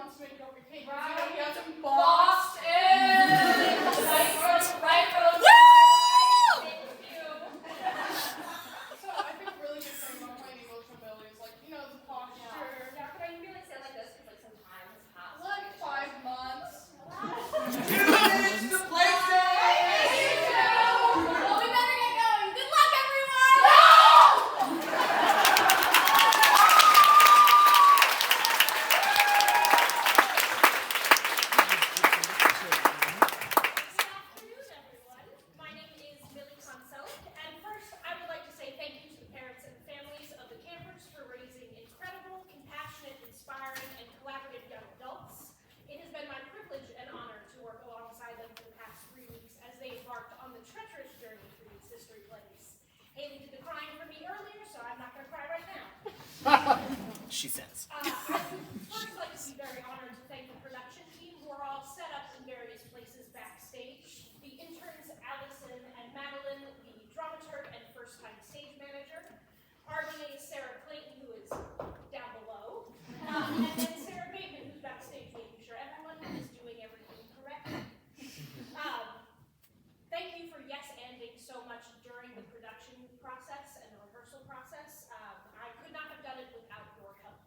wants to make it over cake. Right. He has in Boston! Right road. Thank you. So I think really good thing about my English ability is like, you know, the posture. Yeah, but I really say it like this because like some time has passed. Like 5 months. 2 minutes to play day! Well, we better get going. Good luck, everyone! Good afternoon, everyone. My name is Mili Koncelik, and first I would like to say thank you to the parents and families of the campers for raising incredible, compassionate, inspiring, and collaborative young adults. It has been my privilege and honor to work alongside them for the past 3 weeks as they embarked on the treacherous journey through these history plays. Haley did the crying for me earlier, so I'm not going to cry right now. She says. I would first like to be very honored to thank the production team who are all set up in various places backstage. The interns, Allison and Madeleine, the dramaturg and first-time stage manager. RDA Sarah Clayton, who is down below. And then Sarah Bateman, who's backstage making sure everyone is doing everything correctly. Thank you for yes-anding so much during the production process and the rehearsal process. I could not have done it without your help.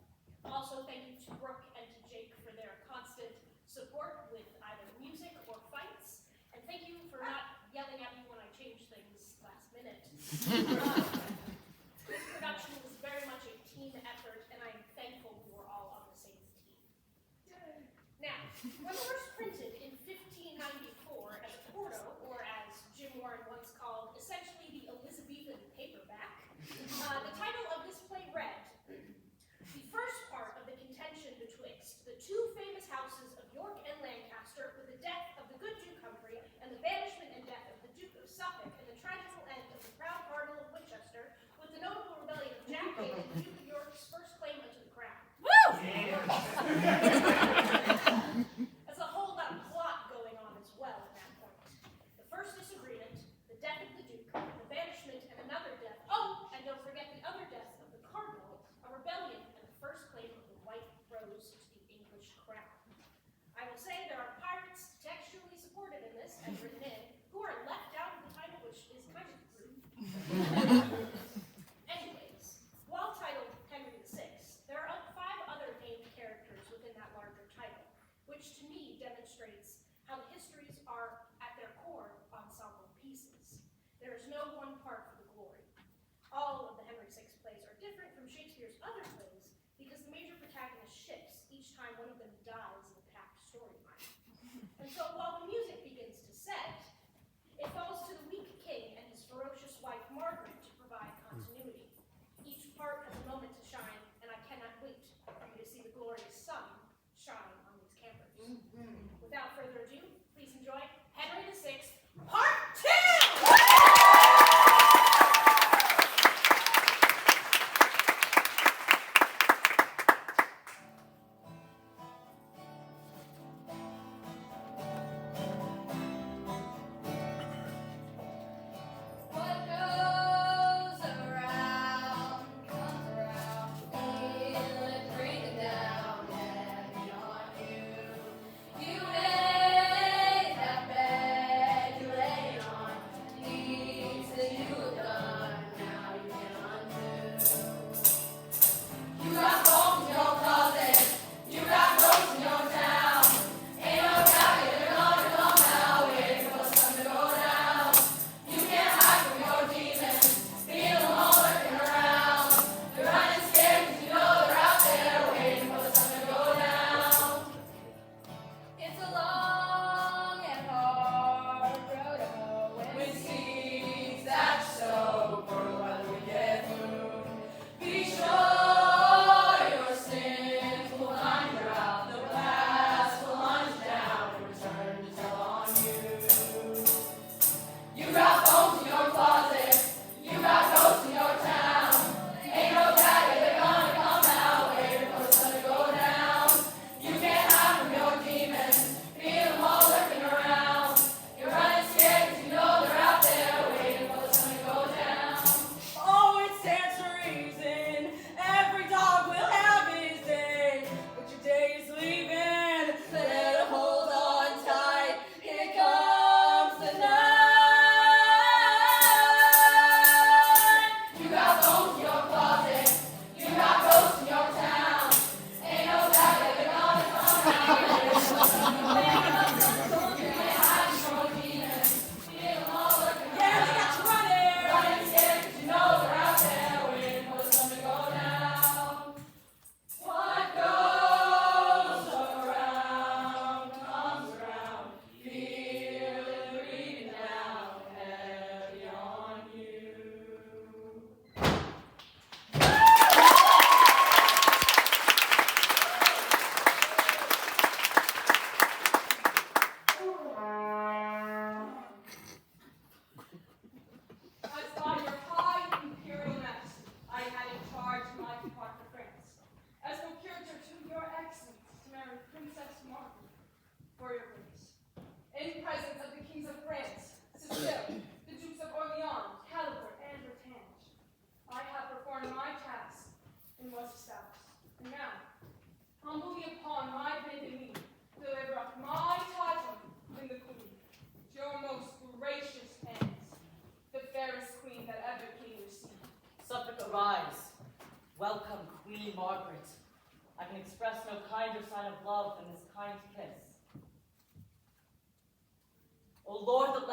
Also, thank you to Brooke and to Jake for their constant support with either music or fights. And thank you for not yelling at me when I changed things last minute. This production was very much a team effort, and I am thankful we were all on the same team. Now, when it was printed in 1594 as a quarto, or as Jim Warren once called, essentially the Elizabethan paperback, the title of this play read, "The first part of the contention betwixt the two famous houses of York and Lancaster, with the death of the good Duke Humphrey, and the banishment and death of the Duke of Suffolk, and the tragical end of the proud Cardinal of Winchester, with the notable rebellion of Jack Cade and the Duke of York's first claim unto the crown." There's a whole lot of plot going on as well at that point. The first disagreement, the death of the Duke, the banishment and another death. Oh, and don't forget the other death of the Cardinal, a rebellion, and the first claim of the White Rose to the English crown. I will say there are pirates textually supported in this and written in, who are left out of the title, which is kind of rude. Anyways, while titled Henry VI, there are 5 other named characters within that larger title, which to me demonstrates how the histories are, at their core, ensemble pieces. There is no one part for the glory. All of the Henry VI plays are different from Shakespeare's other plays because the major protagonist shifts each time one of them dies in a packed storyline. And so while the music begins to set, it falls to the weak king and his ferocious wife Margaret to provide continuity. Each part has a moment to shine, and I cannot wait for you to see the glorious sun shine on these campers. Without further ado, please enjoy Henry VI, Part 2!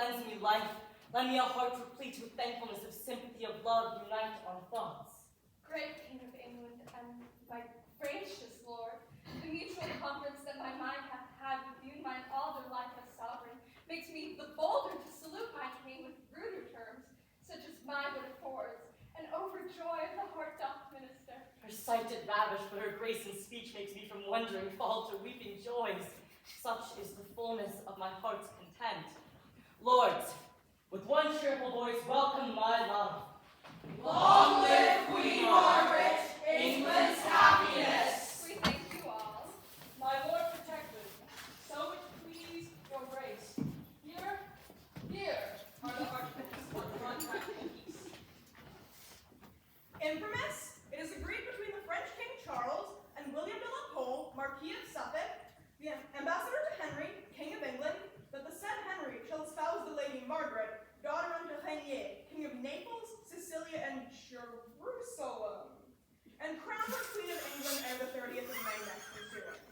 lends me life. Lend me a heart replete with thankfulness of sympathy, of love, unite our thoughts. Great King of England, and my gracious Lord, the mutual conference that my mind hath had with you in mine older life as sovereign makes me the bolder to salute my king with ruder terms, such as my wit affords, and overjoy the heart doth minister. Her sight did ravish, but her grace in speech makes me from wondering fall to weeping joys. Such is the fullness of my heart's content. Lords, with one cheerful voice, welcome my love. Long live Queen Margaret, England's happiness. We thank you all. My Lord Protector, so it please your grace. Here are the articles for the contract of peace. Infamous, it is agreed between the French King Charles and William de la Pole, Marquis of Suffolk, the ambassador to Henry, King of England, that the said Henry shall espouse the lady Margaret, daughter unto Raiter, King of Naples, Sicilia, and Jerusalem, and crown her Queen of England ere the 30th of May next ensuing.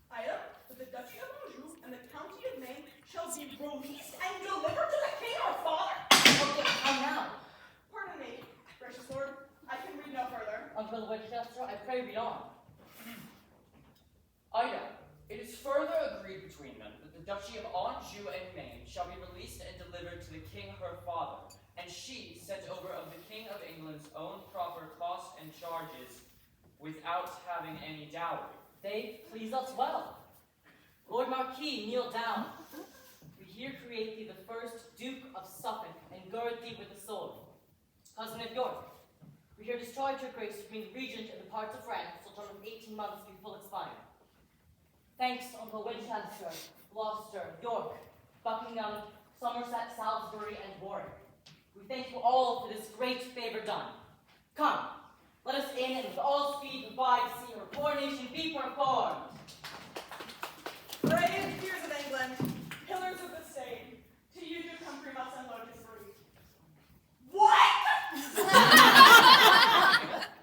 Item, that the Duchy of Anjou and the County of Maine shall be released and delivered to the King our father. Okay, come now. Pardon me, gracious lord, I can read no further. Uncle Winchester, I pray read on. Iden, it is further agreed between them that the Duchy of Anjou and Maine shall be released and delivered to the king her father, and she set over of the King of England's own proper cost and charges, without having any dowry. They please us well. Lord Marquis, kneel down. We here create thee the first Duke of Suffolk, and gird thee with the sword. Cousin of York, we here discharge your grace to being regent in the parts of France till term of 18 months be full expired. Thanks, Uncle Winchester, Gloucester, York, Buckingham, Somerset, Salisbury, and Warwick. We thank you all for this great favor done. Come, let us in, and with all speed goodbye to see her coronation be performed. Brave peers of England, pillars of the state, to you your country must unload his grief. What?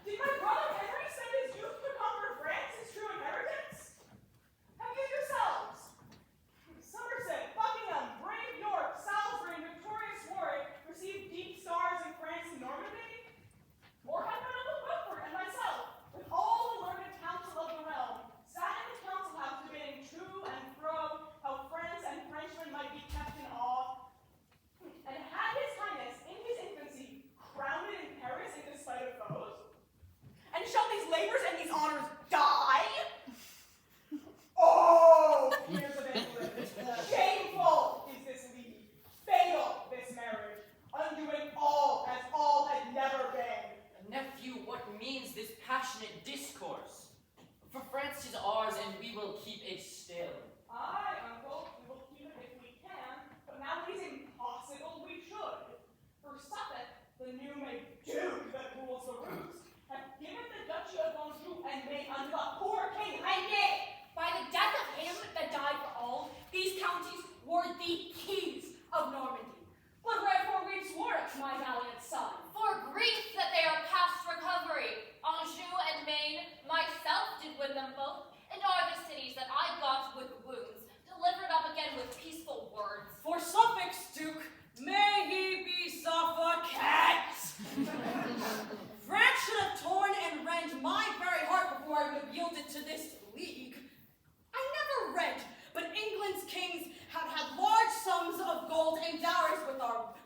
Did my brother Henry send his youth to conquer France, his true inheritance? Have you yourselves, Somerset, Buckingham, brave York, Salisbury, and victorious Warwick, received deep stars in France and Normandy? Or have my uncle Clifford and myself, with all the learned council of the realm, sat in the council house debating to and fro how France and Frenchmen might be kept in awe? And had his highness, in his infancy, crowned it in Paris in despite of foes? And shall these labors and these honors die? Oh, peers of England, shameful is this league, fatal this marriage, undoing all as all had never been. Nephew, what means this passionate discourse? For France is ours, and we will keep it still. Aye, uncle, we will keep it if we can, but now it is impossible we should. For Suffolk, the new-made duke that rules the roost, hath given the Duchy of Anjou and Maine unto the poor king Iden. By the death of him that died for all, these counties were the keys of Normandy. But wherefore reads Warwick, my valiant son? For grief that they are past recovery. Anjou and Maine, myself did win them both, and are the cities that I got with wounds, delivered up again with peaceful words. For Suffolk's Duke, may he be Suffocat! France should have torn and rent my very heart before I would have yielded to this league. I never read, but England's kings have had large sums of gold and dowries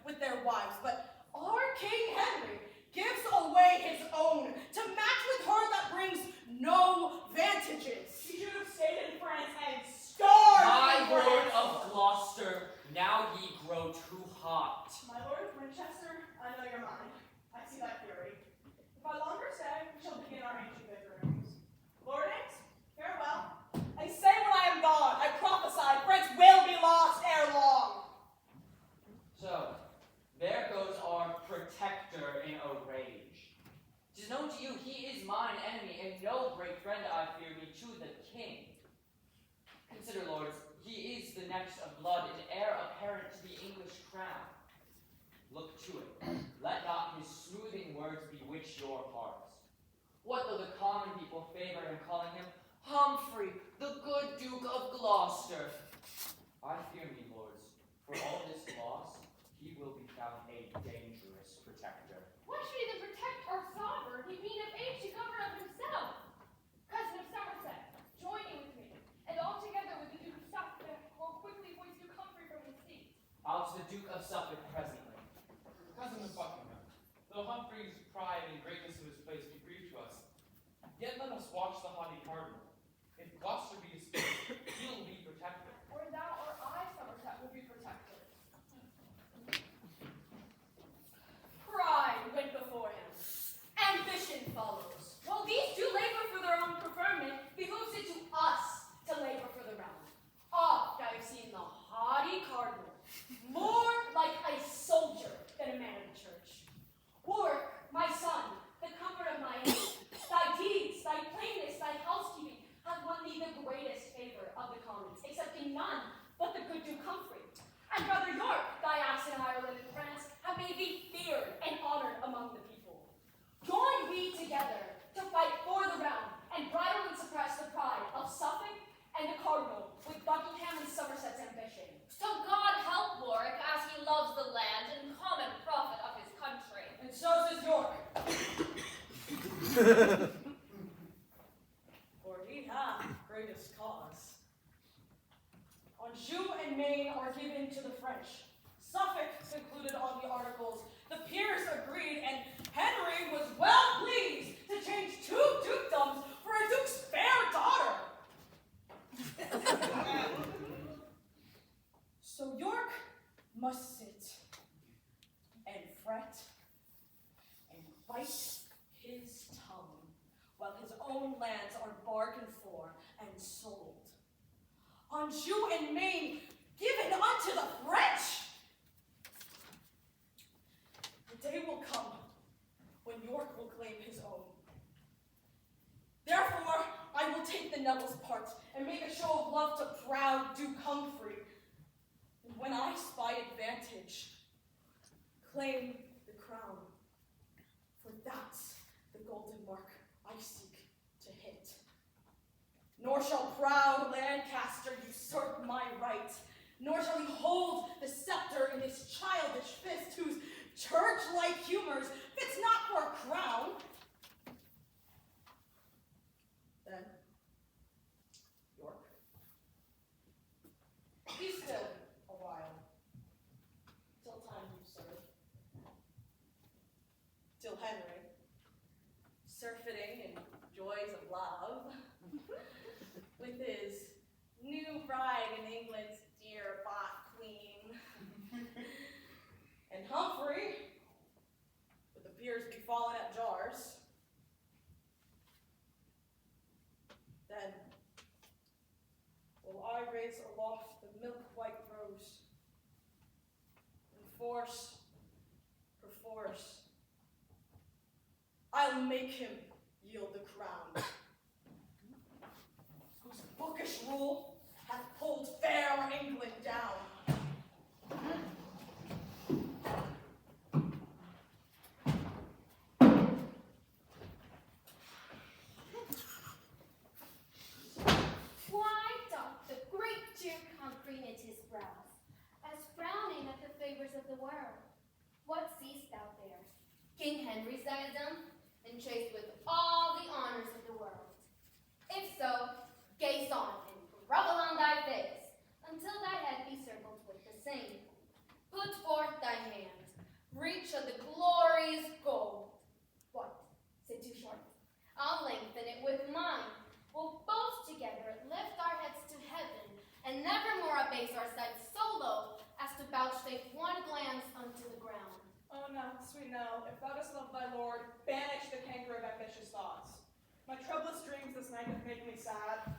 with their wives, but our King Henry gives away his own to match with her that brings no vantages. She should have stayed in France and starved My in lord France. of Gloucester, now ye grow too hot. My lord of Winchester, I know your mind. I see that fury. If I longer stay, we shall begin our ancient bickerings. Lordings, farewell. And say when I am gone, I prophesied France will be lost ere long. So, there goes our protector in a rage. 'Tis known to you he is mine enemy, and no great friend I fear me to the king. Consider, lords, he is the next of blood and heir apparent to the English crown. Look to it. Let not his smoothing words bewitch your hearts. What though the common people favor him, calling him Humphrey, the good Duke of Gloucester? I fear me, lords, for all this I'll to the Duke of Suffolk presently. Cousin of Buckingham, though Humphrey's pride and greatness of his place be grief to us, yet let us watch the haughty cardinal. If Gloucester be dispersed, he will be protected. Or thou or I, Somerset, will be protected. Pride went before him. Ambition follows. While these do labor for their own preferment, behooves it to us to labor for the realm. Oft I have seen the haughty cardinal, more like a soldier than a man of the church. Warwick, my son, the comfort of my age, thy deeds, thy plainness, thy housekeeping, have won thee the greatest favor of the commons, excepting none but the good Duke Humphrey. And brother York, thy acts in Ireland and France, have made thee feared and honored among the people. Join we together to fight for the realm and bridle and suppress the pride of Suffolk and the cardinal with Buckingham and Somerset's ambition. So God help Warwick as he loves the land and common profit of his country. And so says York. For he hath greatest cause. Anjou and Maine are given to the French. Suffolk concluded on the articles. The peers agreed, and Henry was well pleased to change 2 dukedoms for a duke's fair daughter. So York must sit and fret and bite his tongue while his own lands are bargained for and sold. Anjou and Maine given unto the French. The day will come when York will claim his own. Therefore, I will take the Neville's part and make a show of love to proud Duke Humphrey. And when I spy advantage, claim the crown. For that's the golden mark I seek to hit. Nor shall proud Lancaster usurp my right, nor shall he hold the scepter in his childish fist, whose church-like humors fits not for a crown. Then, York, be still a while, till time you serve, till Henry, surfeiting in joys of love, with his new bride in England's dear bought queen, and Humphrey, with the peers be fallen at jars, then will I raise aloft the milk-white rose, and force, perforce, I'll make him yield the crown, whose bookish rule hath pulled fair England down. Why doth the great Duke Humphrey knit his brows, as frowning at the favors of the world? What seest thou there? King Henry's diadem, enchased with all the honors of the world. If so, gaze on and grovel on thy face, until thy head be circled with the same. Put forth thy hand, reach of the glorious gold. What? Is it too short? I'll lengthen it with mine. We'll both together lift our heads to heaven, and never more abase our sights so low as to vouchsafe one glance unto the ground. Oh no, sweet no, if thou dost love thy lord, banish the canker of ambitious thoughts. My troublous dreams this night have made me sad.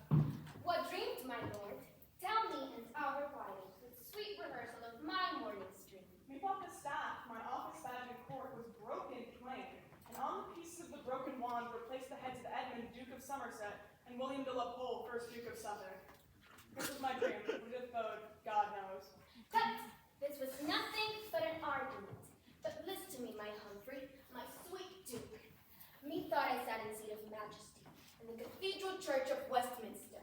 What dreamed, my lord? Tell me, and I'll requite it with sweet rehearsal of my morning's dream. Methought the staff, my office badge in court, was broken twain, and on the pieces of the broken wand were placed the heads of Edmund, Duke of Somerset, and William de la Pole, first Duke of Suffolk. This was my dream, what it bode, God knows. Tut! This was nothing but an argument. But list to me, my Humphrey, my sweet Duke. Methought I sat in seat of majesty in the cathedral church of Westminster,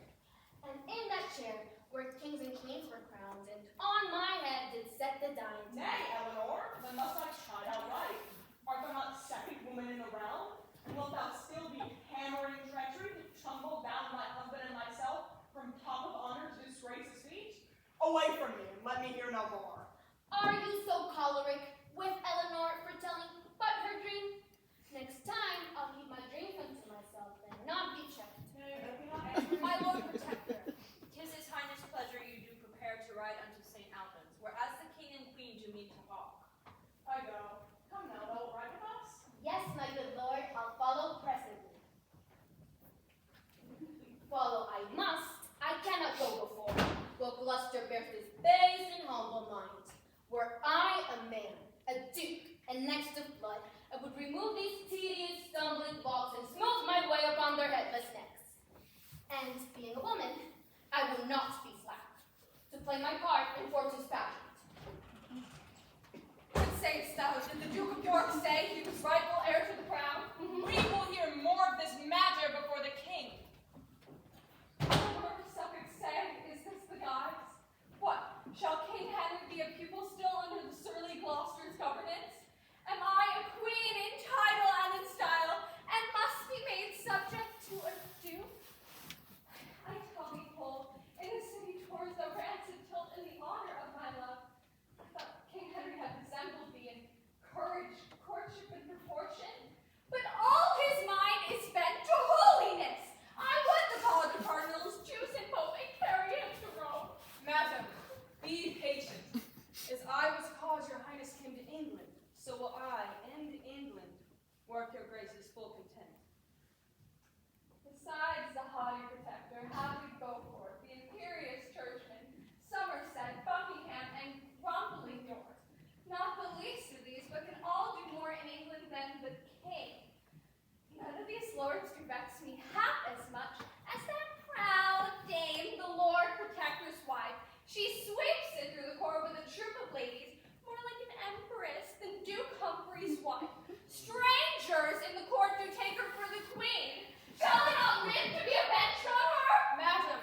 and in that chair where kings and queens were crowned, and on my head did set the diadem. Nay, Eleanor, then thus I tried outright. Art thou not second woman in the realm? And wilt thou still be hammering treachery to tumble down my husband and myself from top of honor to disgrace his feet? Away from me, and let me hear no more. Are you so choleric with Eleanor for telling but her dream? Next time, I'll keep my dreams unto myself and not be checked. My Lord Protector, 'tis his highness' pleasure you do prepare to ride unto St. Albans, whereas the king and queen do meet to hawk. I go. Come now, thou wilt ride with us? Yes, my good lord, I'll follow presently. Follow I must, I cannot go before. While Gloucester bears this base and humble mind. Were I a man, a duke, and next of blood, I would remove these tedious stumbling blocks and smooth my way upon their headless necks. And being a woman, I will not be slack to play my part in fortune's pageant. What sayest thou? Did the Duke of York say he was rightful heir to the crown? We will hear more of this matter before the king. Lord of Suffolk say, is this the guise? What, shall King Henry be a pupil still under the surly Gloucester's governance? Am I a queen in title and in style, and must be made subject to a duke? I tell thee, Cole, in the city tours thou rancid tilt in the honor of my love. I thought King Henry had resembled thee in courage, courtship, and proportion, but all his mind is bent to holiness. I would the college of cardinals, Jews, and Pope, and carry him to Rome. Madam, be patient. As I was cause your highness came to England, so will I and England work your grace's full content. Besides the haughty protector, have we Beaufort, the imperious churchman, Somerset, Buckingham, and rumbling York. Not the least of these, but can all do more in England than the king. None of these lords do vex me half as much as that proud dame, the Lord Protector's wife. She sweeps it through the court with a troop of ladies, more like an empress than Duke Humphrey's wife. Strangers in the court do take her for the queen. Shall I not live to be avenged on her? Madam,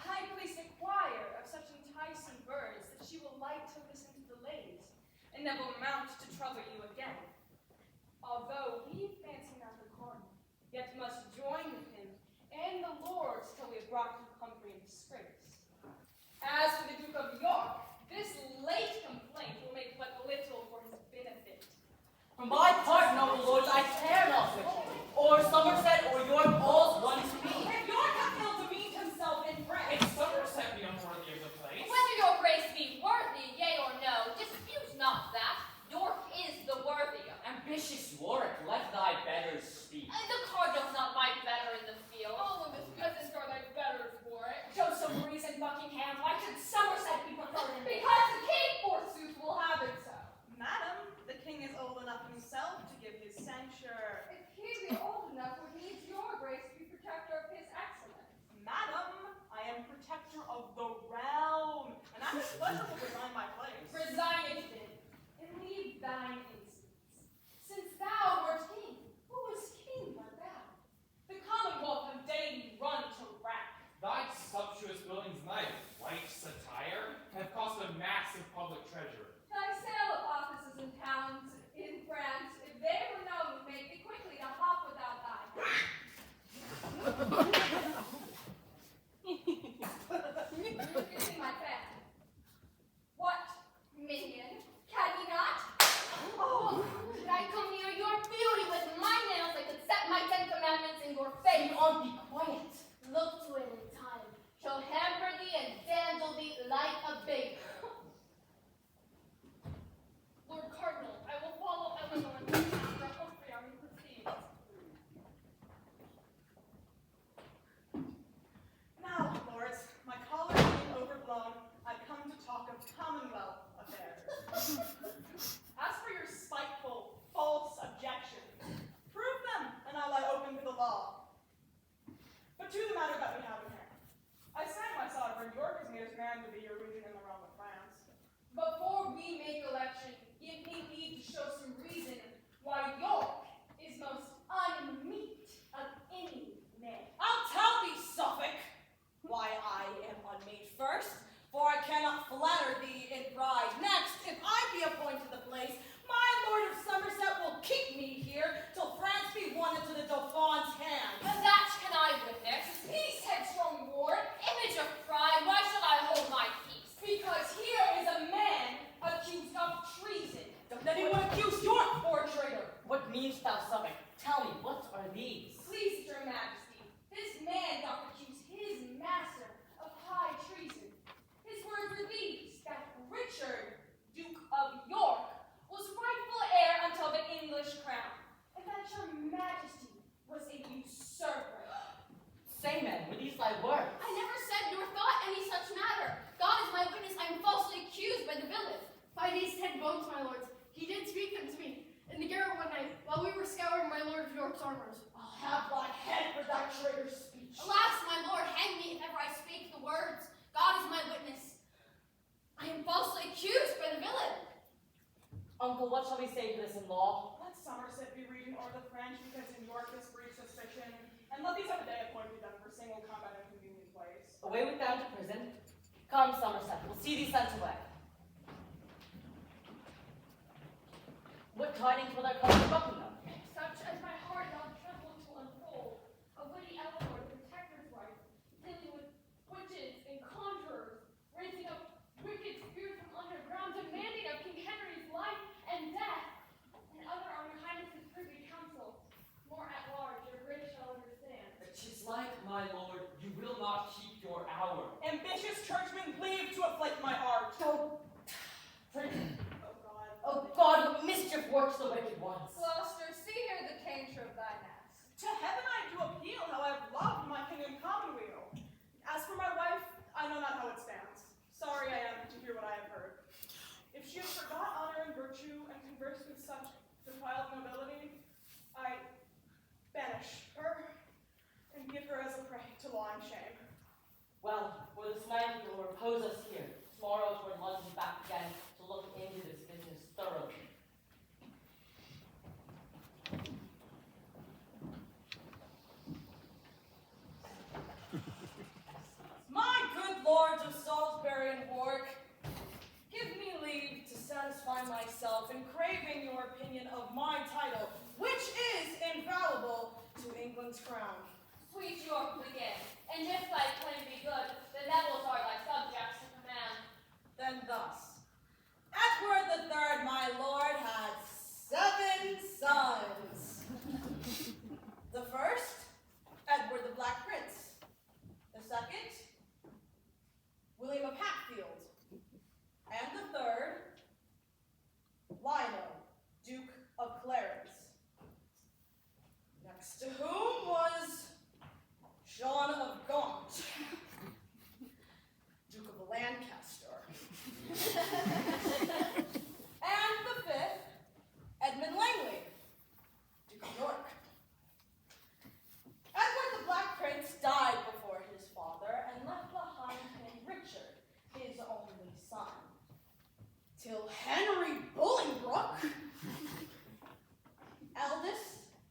I place a choir of such enticing birds that she will like to listen to the ladies, and never mount to trouble you again. Although we fancy not the cardinal, yet must join with him and the lords till we have brought Duke Humphrey in disgrace. As for the Duke of York, this late complaint will make but little for his benefit. For my part, noble lords, I care not which, or Somerset or York, all's one to me. If York hath ill demeaned himself in France, If Somerset be unworthy of the place, Whether your grace be worthy, yea or no, dispute not that. York is the worthier. Ambitious Warwick, let thy betters speak. The cardinal's not my better in the field. all of his peasants are thy betters for it. Joseph Maurice and Buckingham, why should Somerset be preferred in this? Because the king, forsooth, will have it so. Madam, the king is old enough himself to give his censure. If he be old enough, would needs your grace to be protector of his excellence. Madam, I am protector of the realm, and at his pleasure will resign my place. Resign it then, and leave thine insolence. Since thou wert king, who was king but thou? The commonwealth of daily run to rack. thy sumptuous buildings and thy light satire have cost a massive public treasure. Thy sale of offices in towns in France, if they were known, would make thee quickly to hop without thy. You see my fan. What, minion? Can ye not? Oh, could I come near your beauty with my nails, I could set my 10 commandments in your face. On, be quiet. Look to it in time. Shall hamper thee and dandle thee like a babe. Lord Cardinal, I will follow Eleanor and Master Humphrey on your proceeds. Now, lords, my collar being overblown, I've come to talk of Commonwealth affairs. As for your spiteful, false objections, prove them, and I'll lie open to the law. But to the matter that we have in hand. I sang my sovereign, York is made as man to be your region in the realm of France. Before we make election, give me leave to show some reason why York is most unmeet of any man. I'll tell thee, Suffolk, why I am unmade first, for I cannot flatter thee in pride. Next, if I be appointed the place, my lord of Somerset will keep me here till France be won into the Dauphin's hand. But that can I witness. Peace, headstrong ward. Image of pride, why should I hold my peace? of York's armors. I'll have thy head for thy traitor speech. Alas, my lord, hang me if ever I speak the words. God is my witness. I am falsely accused by the villain. Uncle, what shall we say to this in law? Let Somerset be regent over the French, because in York this breeds suspicion, and let these have a day appointed them for single combat in convenient place. Away with them to prison? Come, Somerset, we'll see thee sent away. What tidings will there come from Buckingham? Such as my heart now trembles to unfold. A witty Eleanor, the protector's wife, dealing with witches and conjurers, raising up wicked spirits from underground, demanding of King Henry's life and death, and other on your highness's privy council. More at large, your grace shall understand. "'Tis like, my lord, you will not keep your hour. Ambitious churchmen, leave to afflict my heart. Oh, Oh God. oh God, what mischief works the wicked ones. Gloucester, see here the danger of thine ass. To heaven I do appeal, how I have loved my king and commonweal. As for my wife, I know not how it stands. Sorry I am to hear what I have heard. If she has forgot honor and virtue and conversed with such defiled nobility, I banish her and give her as a prey to law and shame. Well, for this night we will repose us here. Tomorrow toward London back again to look into this business thoroughly. My good lords of Salisbury and Warwick, give me leave to satisfy myself in craving your opinion of my title, which is invaluable to England's crown. Sweet York, begin. And if thy claim be good, the devils are thy subjects to command. Then thus, Edward III, my lord, had 7 sons. The first, Edward the Black Prince. The second, William of Hatfield. And the third, Lionel, Duke of Clarence. Next to whom was John of Gaunt, Duke of Lancaster. And the fifth, Edmund Langley, Duke of York. Edward the Black Prince died before his father and left behind him Richard, his only son. Till Henry Bolingbroke, eldest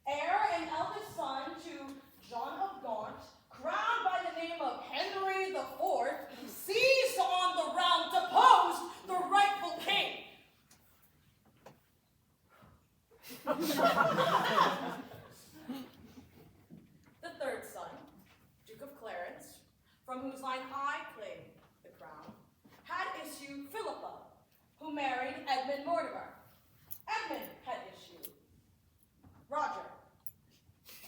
heir and eldest son to John of Gaunt, crowned by the name of Henry IV, seized on the realm, deposed the rightful king. The third son, Duke of Clarence, from whose line I claim the crown, had issue Philippa, who married Edmund Mortimer. Edmund had issue Roger.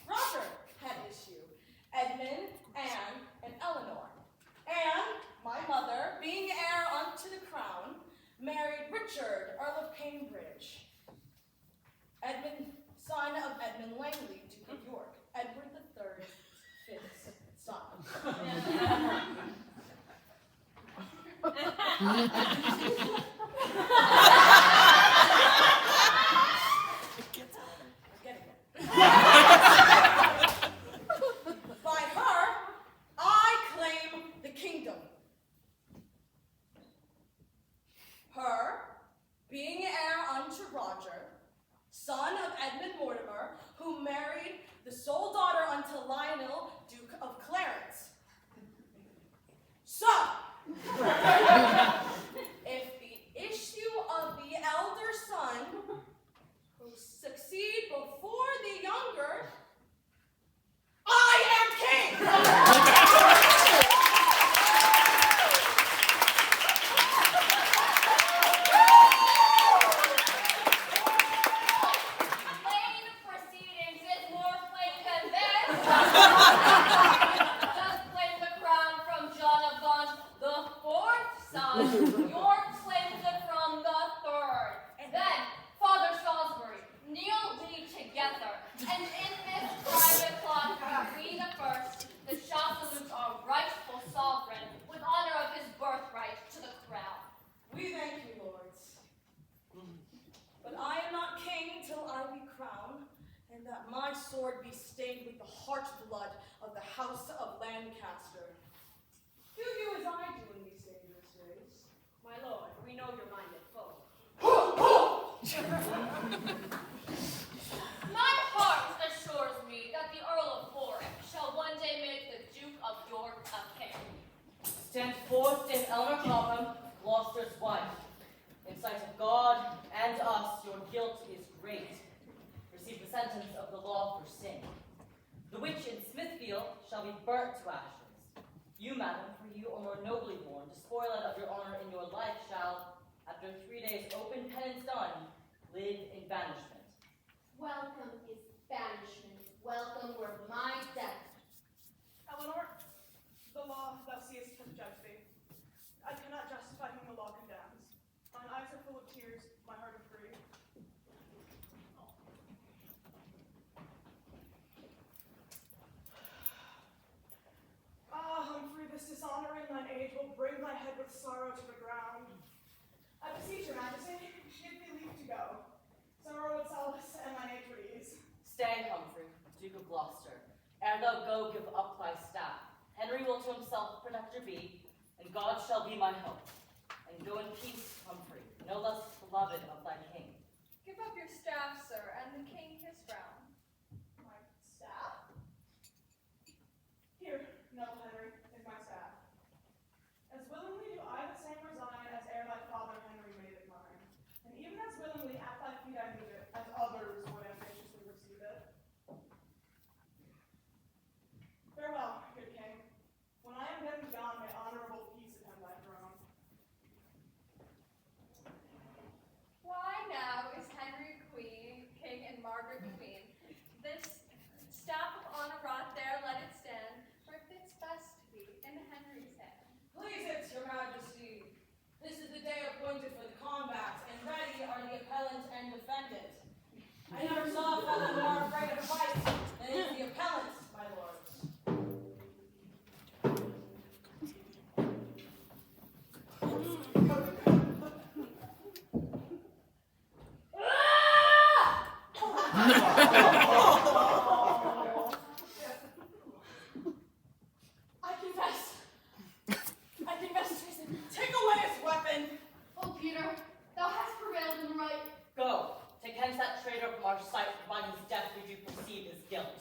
Roger had issue Edmund, Anne, and Eleanor. Anne, my mother, being heir unto the crown, married Richard, Earl of Cambridge. Edmund, son of Edmund Langley, Duke of York. Edward III, fifth son. By her, I claim the kingdom. Her, being heir unto Roger, son of Edmund Mortimer, who married the sole daughter unto Lionel, Duke of Clarence. So, if the issue of the elder son who succeed before the younger, I am king! Plain proceedings is more plain than this. Just claim the crown from John of Gaunt, the fourth son. York claims it from the third. Then, Father Salisbury, kneel we together, and in this private plot, we the first, the shall salute our rightful sovereign, with honor of his birthright to the crown. We thank you, lords. But I am not king till I be crowned, and that my taken Eleanor Cobham, Gloucester's wife. In sight of God and us, your guilt is great. Receive the sentence of the law for sin. The witch in Smithfield shall be burnt to ashes. You, madam, for you are more nobly born, despoiled of your honor in your life, shall, after 3 days open penance done, live in banishment. Welcome is banishment. Welcome were my death. Eleanor, the law thou seest hath judged thee. I cannot justify whom the law condemns. Mine eyes are full of tears, my heart is free. Ah, Humphrey, this dishonor in thine age will bring thy head with sorrow to the ground. I beseech your majesty, give me leave to go. Sorrow would solace, and thine age would ease. Stay, Humphrey, Duke of Gloucester, ere thou go give up thy staff. Henry will to himself protector be, and God shall be my help. And go in peace, Humphrey, no less beloved of thy king. Give up your staff, sir, and the king his crown. My staff? Here, noble Henry, is my staff. As willingly do I the same resign as ere thy father Henry made it mine. And even as willingly at thy feet I leave it, as others would ambitiously receive it. Farewell, good king. When I am then gone, may honorable peace attend thy throne. Why now is Henry queen, king, and Margaret queen? This staff of honor wrought there, let it stand, for it fits best to be in Henry's hand. Please it, your majesty. This is the day appointed for the combat, and ready are the appellant and defendant. I never saw a felon more afraid of fight than is the appellant, my lords. I confess treason. Take away his weapon. Oh, Peter, thou hast prevailed in right. Go, take hence that traitor from our sight, for by his death we do perceive his guilt.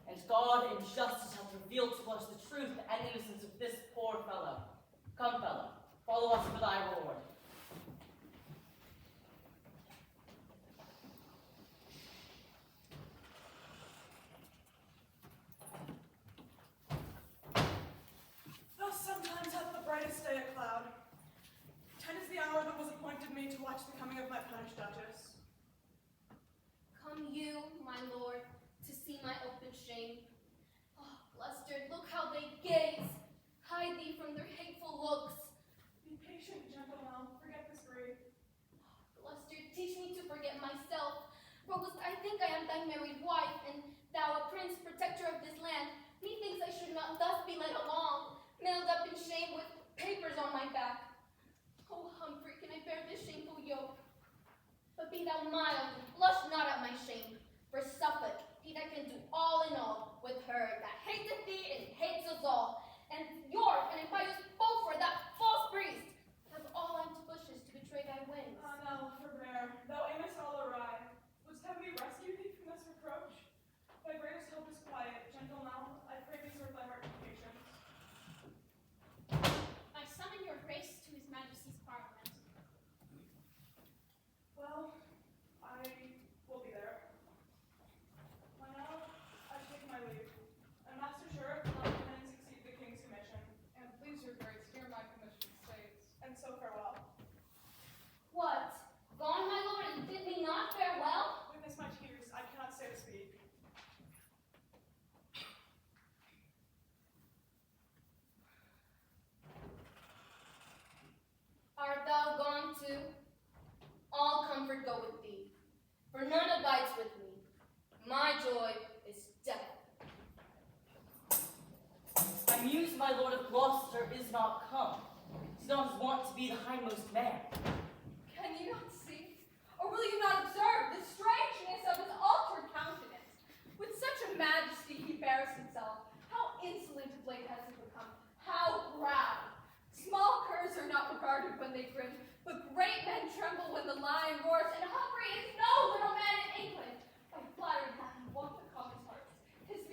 And God in justice hath revealed to us the truth and innocence of this poor fellow. Come, fellow, follow us for thy reward. Thus sometimes hath the brightest day a cloud. 10 is the hour that was appointed me to watch the coming of my punished duchess. Come you, my lord, to see my open shame. Oh, Gloucester, look how they gaze. Hide thee from their hateful looks. Be patient, gentle now. Forget this grief. Gloucester, teach me to forget myself. For whilst I think I am thy married wife, and thou a prince, protector of this land, methinks I should not thus be led along, nailed up in shame with papers on my back. Oh, Humphrey, can I bear this shameful yoke? But be thou mild, and blush not at my shame. For Suffolk, he that can do all in all, with her that hateth thee and hates us all. And York, and impious Beaufort, that false priest, have all ambushes to betray thy wings. Ah, now, forbear. Thou aimest all awry. Wouldst have me rescue thee from this reproach? Thy greatest hope is quiet. Gentle now, I pray thee serve thy heart with patience. I summon your grace to his majesty's parliament. Well, I will be there. Why now, I take my leave. And Master Sheriff will not attend and succeed the king's commission. And please your grace, here my commission states. And so farewell. What? Gone, my lord, and bid me not farewell? Witness my tears, I cannot stay to speak. Art thou gone too? All comfort go with thee, for none abides with me. My joy is death. I muse my lord of Gloucester is not come. 'Tis not his wont to be the hindmost man. Can you not see, or will you not observe the strangeness of his altered countenance? With such a majesty he bears himself. How insolent of late has he become, how proud. Small curs are not regarded when they grin, but great men tremble when the lion roars, and Humphrey is no little man in England. I flattered him, won the common hearts. His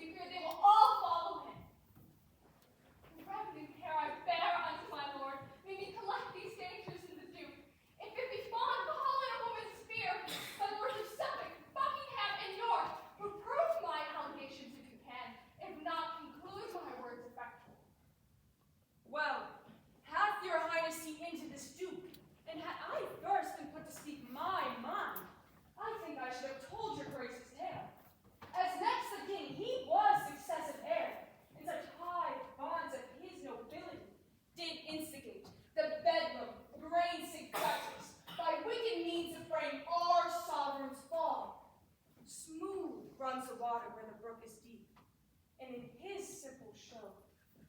and in his simple show,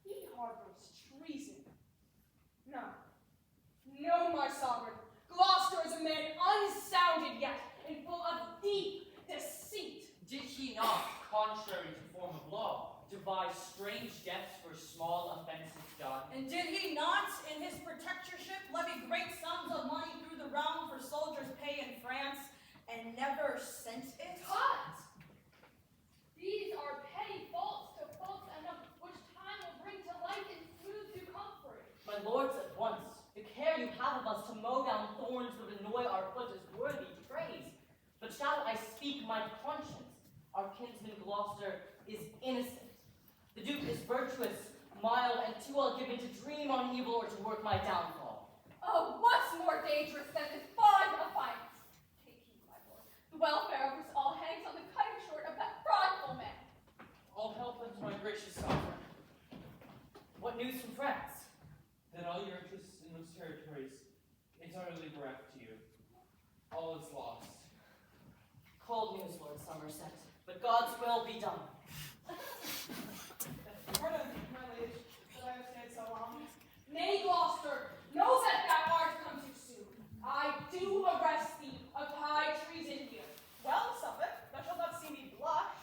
he harbors treason. No, no, my sovereign, Gloucester is a man unsounded yet, and full of deep deceit. Did he not, contrary to form of law, devise strange deaths for small offenses done? And did he not, in his protectorship, levy great sums of money through the realm for soldiers' pay in France, and never sent it? But these are petty faults to faults enough which time will bring to light and smooth to comfort. My lords, at once, the care you have of us to mow down thorns that annoy our foot is worthy praise. But shall I speak my conscience? Our kinsman Gloucester is innocent. The Duke is virtuous, mild, and too well given to dream on evil or to work my downfall. Oh, what's more dangerous than this fond affiance? Take heed, my lord. The welfare of us all hangs on the cutting short of that fraudful man. All help unto my gracious sovereign, What news from France? that all your interests in those territories is utterly bereft to you. All is lost. Cold news, Lord Somerset, but God's will be done. Pardon, my liege, that I have stayed so long. Nay, Gloucester, know that thou art come too soon. I do arrest thee of high treason here. Well, Suffolk, thou shalt not see me blush.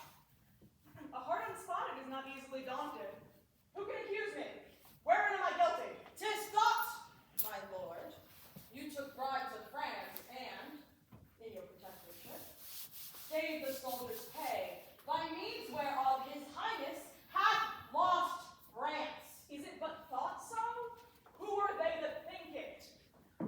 A heart unspotted is not easily daunted. Who can accuse me? Wherein am I guilty? 'Tis thought, my lord, you took bribes of France and, in your protectorship, gave the soldiers pay, by means whereof his highness hath lost France. Is it but thought so? Who are they that think it?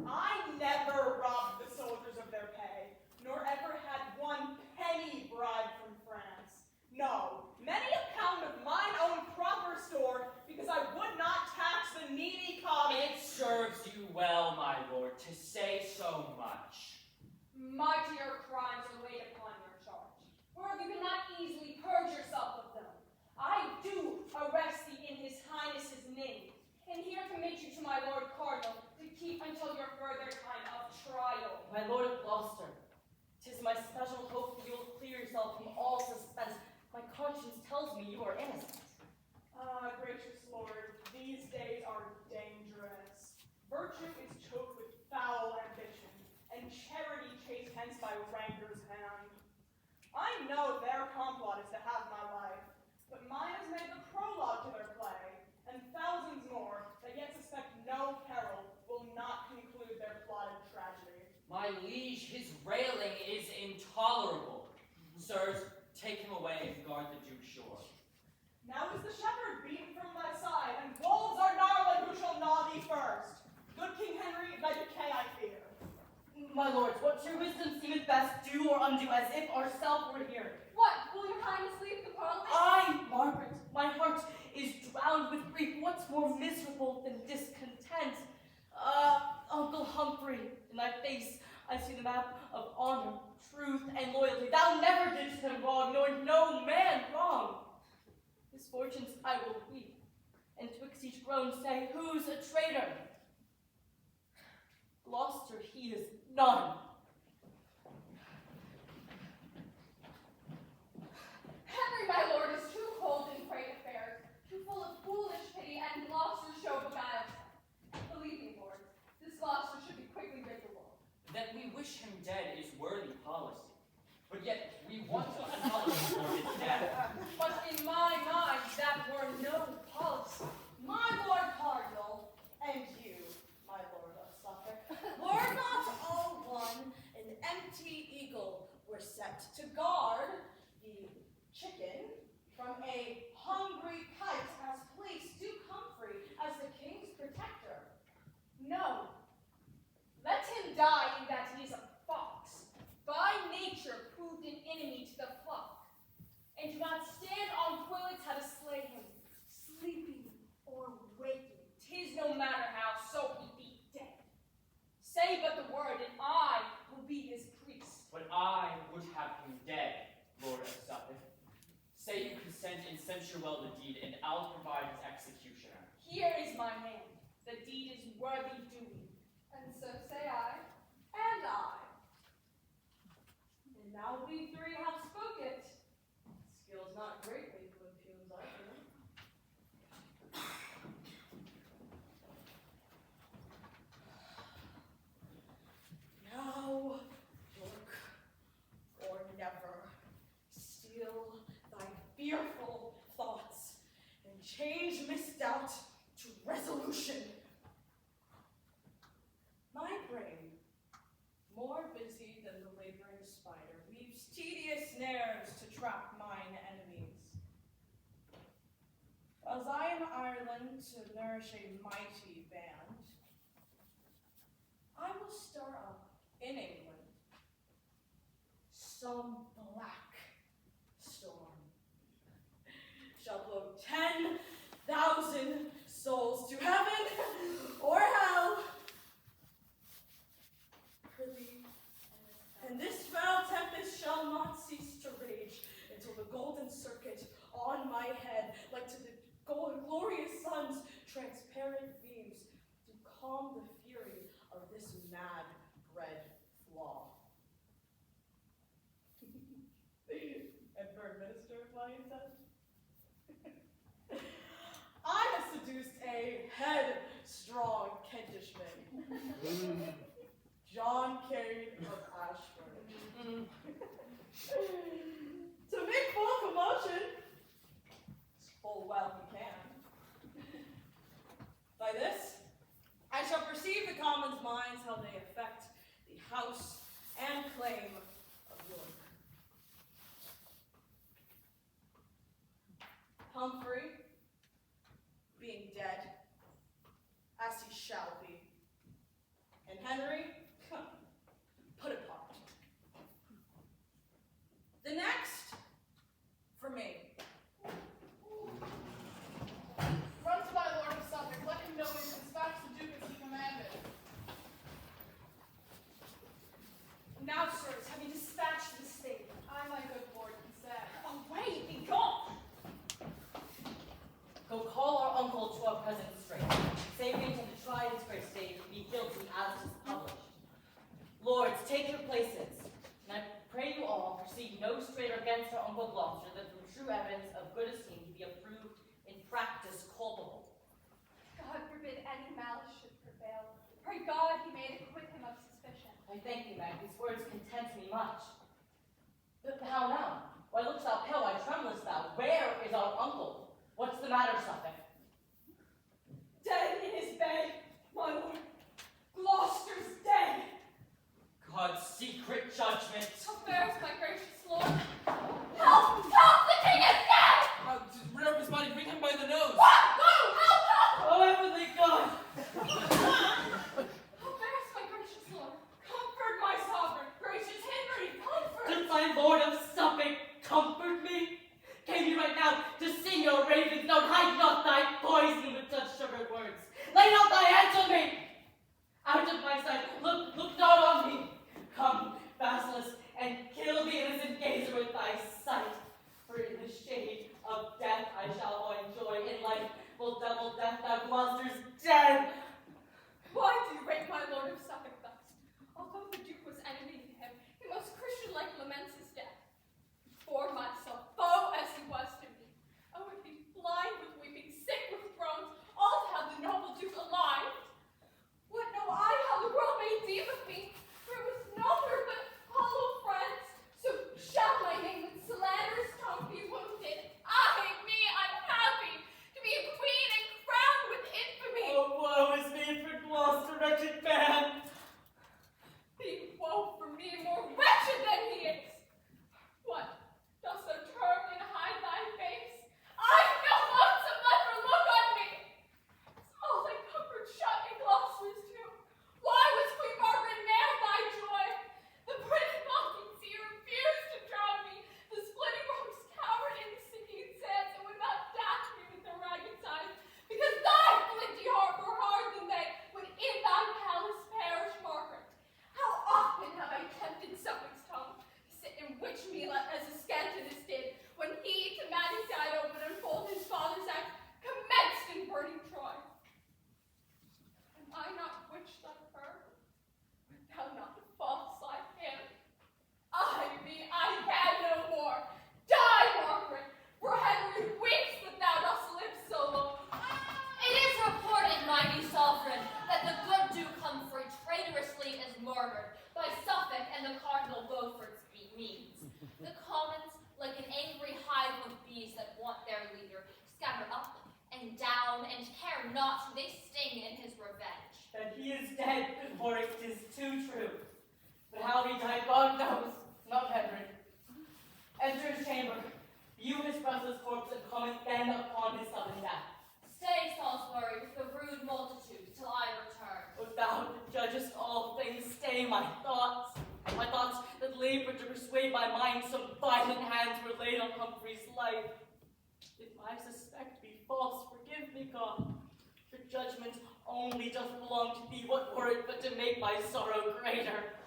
I never robbed the soldiers of their pay, nor ever had one penny bribe from France. No, many a pound of mine own proper store, because I would not tax the needy common. It serves you well, my lord, to say so much. Mightier crimes are laid upon your charge, whereof you cannot easily purge yourself of them. I do arrest thee in his highness's name, and here commit you to my lord cardinal to keep until your further time of trial. My lord of Gloucester, 'tis my special hope that you will clear yourself from all suspense. My conscience tells me you are innocent. Ah, gracious lord, these days are dangerous. Virtue is choked with foul ambition, and charity chased hence by rancor's hand. I know their complot is to have my life, but mine is made the prologue to their play, and thousands more that yet suspect no peril will not conclude their plotted tragedy. My liege, his railing is intolerable. Sirs, take him away and guard the Duke's shore. Now is the shepherd beaten from thy side, and wolves are gnarling who shall gnaw thee first. Good King Henry, thy decay I fear. My lords, what to your wisdom seemeth best, do or undo, as if ourself were here. What, will your highness leave the parliament? I, Margaret, my heart is drowned with grief. What's more miserable than discontent? Uncle Humphrey, in thy face I see the map of honor, truth, and loyalty. Thou never didst him wrong, nor no man wrong. Misfortunes I will weep, and twixt each groan say, who's a traitor? Gloucester, he is none. Henry, my lord, is too cold in great affairs, too full of foolish pity, and Gloucester's show beguiles him. Believe me, lord, this Gloucester should be quickly rid the world. That we wish him dead is worthy policy, but yet we want to acknowledge for his death. But in my mind, that were no policy. My lord cardinal, and you, my lord of Suffolk, were not all one an empty eagle were set to guard the chicken from a hungry kite, as placed Duke Humphrey as the king's protector. No. Let him die in that he is a fox, by nature proved an enemy to the flock. And do not stand on toilets how to slay him, sleeping or waking. 'Tis no matter how, so he be dead. Say but the word, and I will be his priest. But I would have him dead, Lord of Suffolk. Say you consent and censure well the deed, and I'll provide his executioner. Here is my hand. The deed is worthy doing. And so say I. And I. And now we three have spoken. Skills not greatly to impugn thy Ireland to nourish a mighty band, I will stir up in England some black storm. Shall blow 10,000 souls to heaven or hell. Prithee, and this foul tempest shall not cease to rage until the golden circuit on my head, like to the glorious sun's transparent beams, do calm the fury of this mad bred flaw. Emperor Minister, Lieutenant. I have seduced a headstrong Kentishman, John Cade of Ashford, to make full commotion, full well he can. By this, I shall perceive the commons' minds how they affect the house and claim of York. Humphrey, being dead, as he shall be, and Henry, put apart. The next, for me. Run to my lord of Suffolk, let him know we dispatch the Duke as he commanded. Now, sirs, have you dispatched the state? I, my good lord, consent. Away, be gone! Go call our uncle to our present straight. Say we intend to try his great state to be guilty as it is published. Lords, take your places, and I pray you all proceed no straighter against our uncle Gloucester than from true evidence of good esteem to be approved in practice culpable. God forbid any malice should prevail. Pray God he may acquit him of suspicion. I thank you, Meg. These words content me much. But how now? Why look'st thou pale? Why tremblest thou? Where is our uncle? What's the matter, Suffolk? Dead in his bed, my lord. Gloucester's dead. God's secret judgment. How fares my gracious lord? Help! Help! The king is dead! Rid up his body, bring him by the nose. What? Go! Help! Help! Oh, heavenly God! How fares my gracious lord? Comfort my sovereign, gracious Henry, comfort! Does my lord of Suffolk comfort me? Came you right now to sing your ravens note. Hide not thy poison with such sugared words. Lay not thy hands on me! Out of my sight, look not on me. Come, basilisk, and kill the innocent gazer with thy sight. For in the shade of death I shall find joy. In life will double death, thou Gloucester's dead. Why do you rate my lord of Suffolk thus? Although the Duke was enemy to him, he most Christian-like laments his death. For myself, foe as he was to me, I would be blind with weeping, sick with groans, all to have the noble Duke alive. What know I how the world may deem of me? For it was nowhere but hollow friends. So shall my name with slanderous tongue be wounded? Ay, me, unhappy, to be a queen and crowned with infamy. Oh, woe is me for Gloucester, wretched man. Be woe for me more wretched than he is. What? Dost thou turn and hide thy face? I no lonesome ever look on me. Is all thy comfort shut in Gloucester's tomb? Why was Queen Margaret ne'er thy joy? The pretty mocking sea refused to drown me. The splitting rocks cowered in the sinking sands and would not dash me with their ragged sides, because thy flinty heart were hard than they when in thy palace perished Margaret. How often have I tempted Suffolk's tongue to sit and witch me as Ascanthus did, when he to maddy Dido would unfold his father's act, commenced in burning Troy. Am I not witched like her? Art thou not the false like him? I me, I can no more. Die, Margaret, for Henry weeps that thou dost live so long. It is reported, mighty sovereign, that the good Duke Humphrey traitorously is murdered by Suffolk and the Cardinal Beaufort's means. The commons, like an angry hive of bees that want their leader, scatter up and down and care not who they sting in his revenge. That he is dead, Horace, 'tis too true. But how he died, God knows, not Henry. Enter his chamber, view his breathless corpse, and comment then upon his sudden death. violent hands were laid on Humphrey's life. If my suspect be false, forgive me, God. Your judgment only doth belong to thee. What were it but to make my sorrow greater?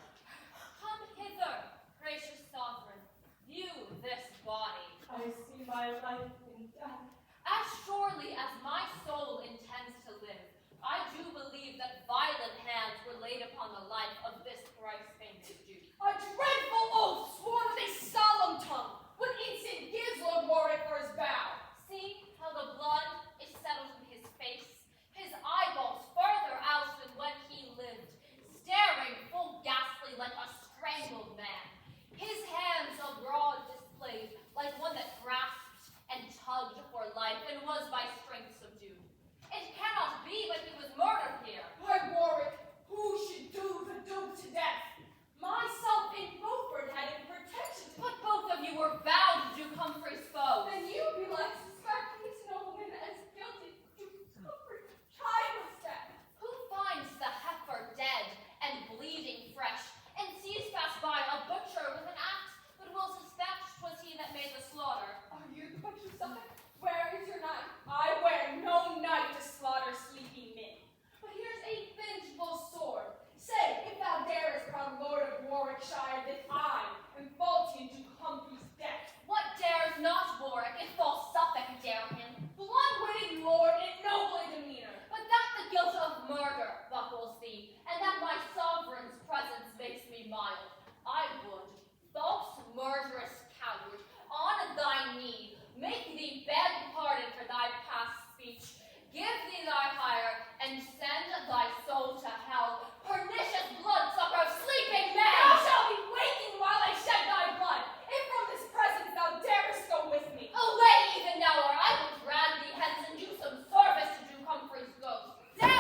Come hither, gracious sovereign. View this body. I see my life in death. As surely as my soul intends to live, I do believe that violent hands were laid upon the life of this thrice-famed Duke. A dreadful oath sworn with a solemn tongue. What instant gives Lord Warwick for his vow? See how the blood is settled in his face, his eyeballs further out than when he lived, staring full ghastly like a strangled man, his hands abroad displayed like one that grasped and tugged for life and was by strength subdued. It cannot be but he was murdered here. By Warwick, who should do the Duke to death? Myself and Beaufort had in protection to But both of you were vowed Duke Humphrey's foes. Then you be like suspect these noblemen as guilty to comfort childless death. Who finds the heifer dead and bleeding fresh, and sees pass by a butcher with an axe, but will suspect 'twas he that made the slaughter? Are you the butcher Suffolk? Where is your knife? I wear no knife to slaughter sleeping men. But here's a vengeful sword. Say, if thou darest, proud Lord of Warwickshire, that I am faulty in Duke Humphrey's death. What dares not Warwick, if false Suffolk dare him? Blood-witted lord and noble in demeanor. But that the guilt of murder buckles thee, and that my sovereign's presence makes me mild, I would, false murderous coward, on thy knee, make thee beg pardon for thy past speech, give thee thy hire, and send thy soul to hell, pernicious bloodsucker of sleeping men! Thou shalt be waking while I shed thy blood, if from this presence thou darest go with me. Away even now, or I will drag thee hence and do some service to Duke Humphrey's ghost. What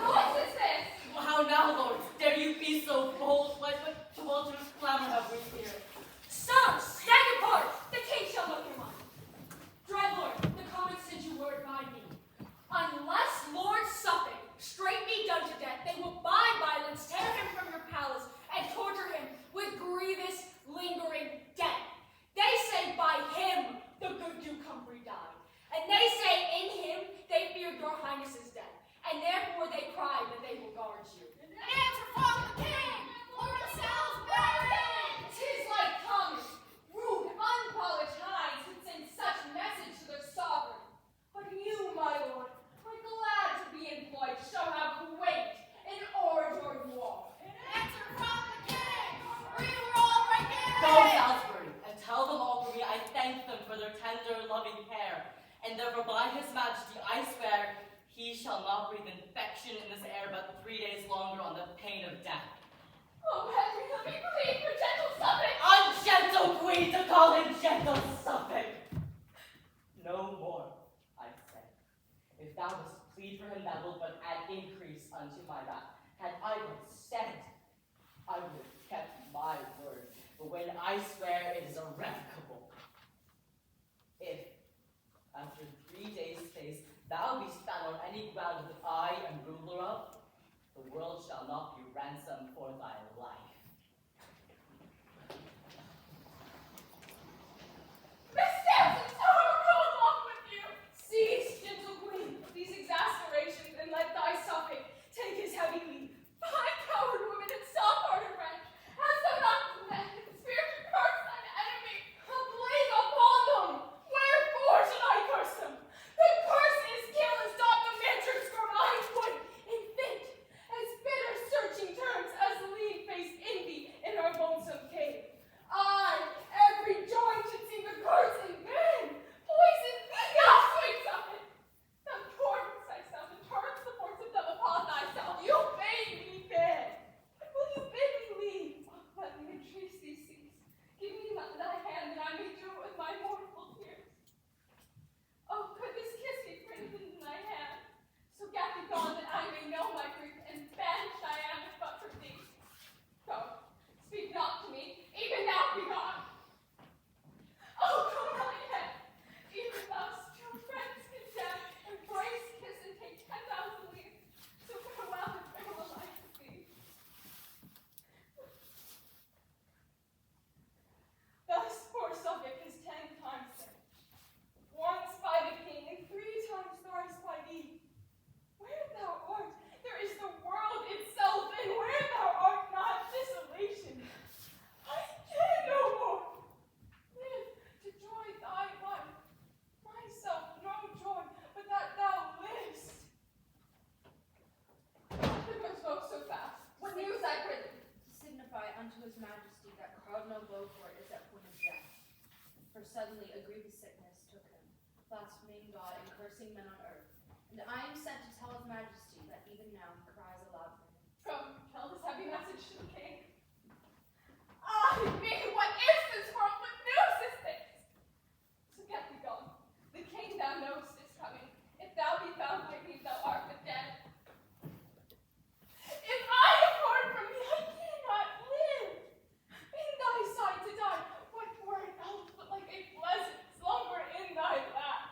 noise is this? How now, lords? Dare you be so bold? What tumultuous clamor have we here? Sir, stand apart! The king shall look him up. Dread lord, the commons send you word by me. Unless Lord Suffolk straight be done to death, they will by violence tear him from your palace and torture him with grievous, lingering death. They say by him the good Duke Humphrey died, and they say in him they feared your highness's death, and therefore they cry that they will guard you. Answer from the king! Lord of Salisbury! 'Tis like common, rude, unpolished hinds would send such message to their sovereign. But you, my lord, are glad to be employed, shall have weight in oratory war. Answer from the king! Or you were all right Go, Salisbury, and tell them all for me I thank them for their tender, loving care, and therefore by his majesty I swear he shall not breathe infection in this air but 3 days longer on the pain of death. Oh, Henry, let me plead for gentle Suffolk! Ungentle queen to call him gentle Suffolk! No more, I say. If thou dost plead for him, that will but add increase unto my wrath. Had I but said it, I would have kept my word. But when I swear, it is irrevocable. If, after 3 days' space, thou be found on any ground that I am ruler of, the world shall not be ransomed for thy life. Miss Sampson, Sara, go along with you. Cease, gentle queen, these exasperations, and let thy Suffolk take his heavy leave. Fine coward woman and soft-hearted wretch, hast thou not met in spirit to curse thine enemy? A plague upon them! Wherefore should I curse them? The curse is kill as doth the matrix from I would suddenly a grievous sickness took him, blaspheming God and cursing men on earth. And I am sent to tell his majesty that even now he cries aloud for him. Come, tell this heavy message to the king. Ah, me, what is this world? What news is this? So get thee gone. The king thou knowest is coming. If thou be found by me, thou art but dead. If I depart from thee, I cannot live. In thy sight to die, what were it else but like a pleasant slumber in thy lap?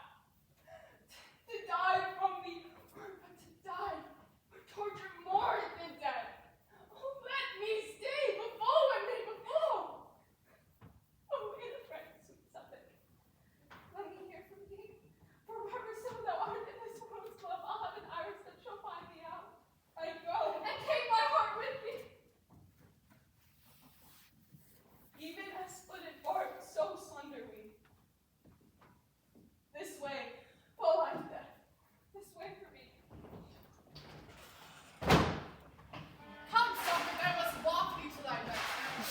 To die from thee, or but to die, or torture more than death. Oh, let me stay before when they befall. Oh, in the friends of Suffolk, let me hear from thee. For wheresoever thou art in this world's glove, I'll have an iris that shall find thee out. I go, and take my heart with me. Even as split and bark, so sunder we. This way, full on death. This way for me. Come, Suffolk, I must walk thee to thy bed.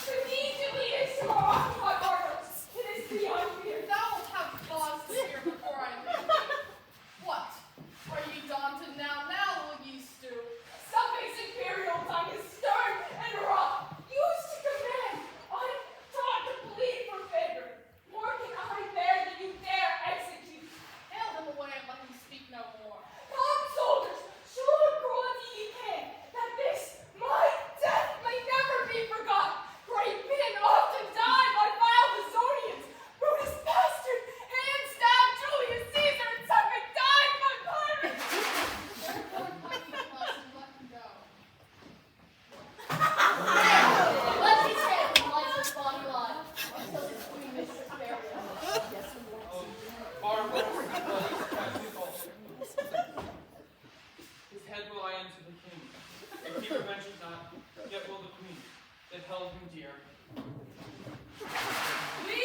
To thee is to our occupied arms. It is beyond fear. Thou wilt have cause to fear before I leave. What? Are ye daunted now? Now will ye stew? Suffolk's imperial tongue is stern and rough, used to command, untaught to plead for favor. More can I bear than you dare execute. Hail him away and let him speak no more. Come, soldiers, show what cruelty ye can, that this, my death, may never be forgotten. Great men often die by vile Bezonians. Brutus bastard, hand stabbed Julius Caesar, and Suffolk died by pirates. Therefore, let him plus and let him go. Let me take the life of Barrial until his queen is buried. Barber, his head will I unto the king. If he revented not, yet will the queen that held him dear. We,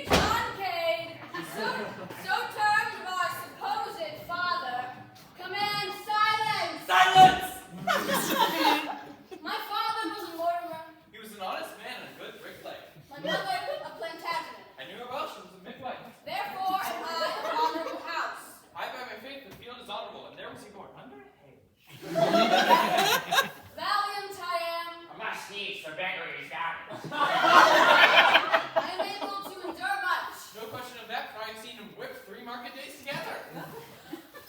John Cade, so termed of our supposed father, command silence! Silence! My father was a Mortimer, He was an honest man and a good bricklayer. my mother a Plantagenet. I knew her well, she was a midwife. Therefore am I of honorable house. I by my faith the field is honorable, and there was he born under a hedge. Valiant I am, I must needs for beggary is down. I am able to endure much. No question of that, for I have seen him whip 3 market days together.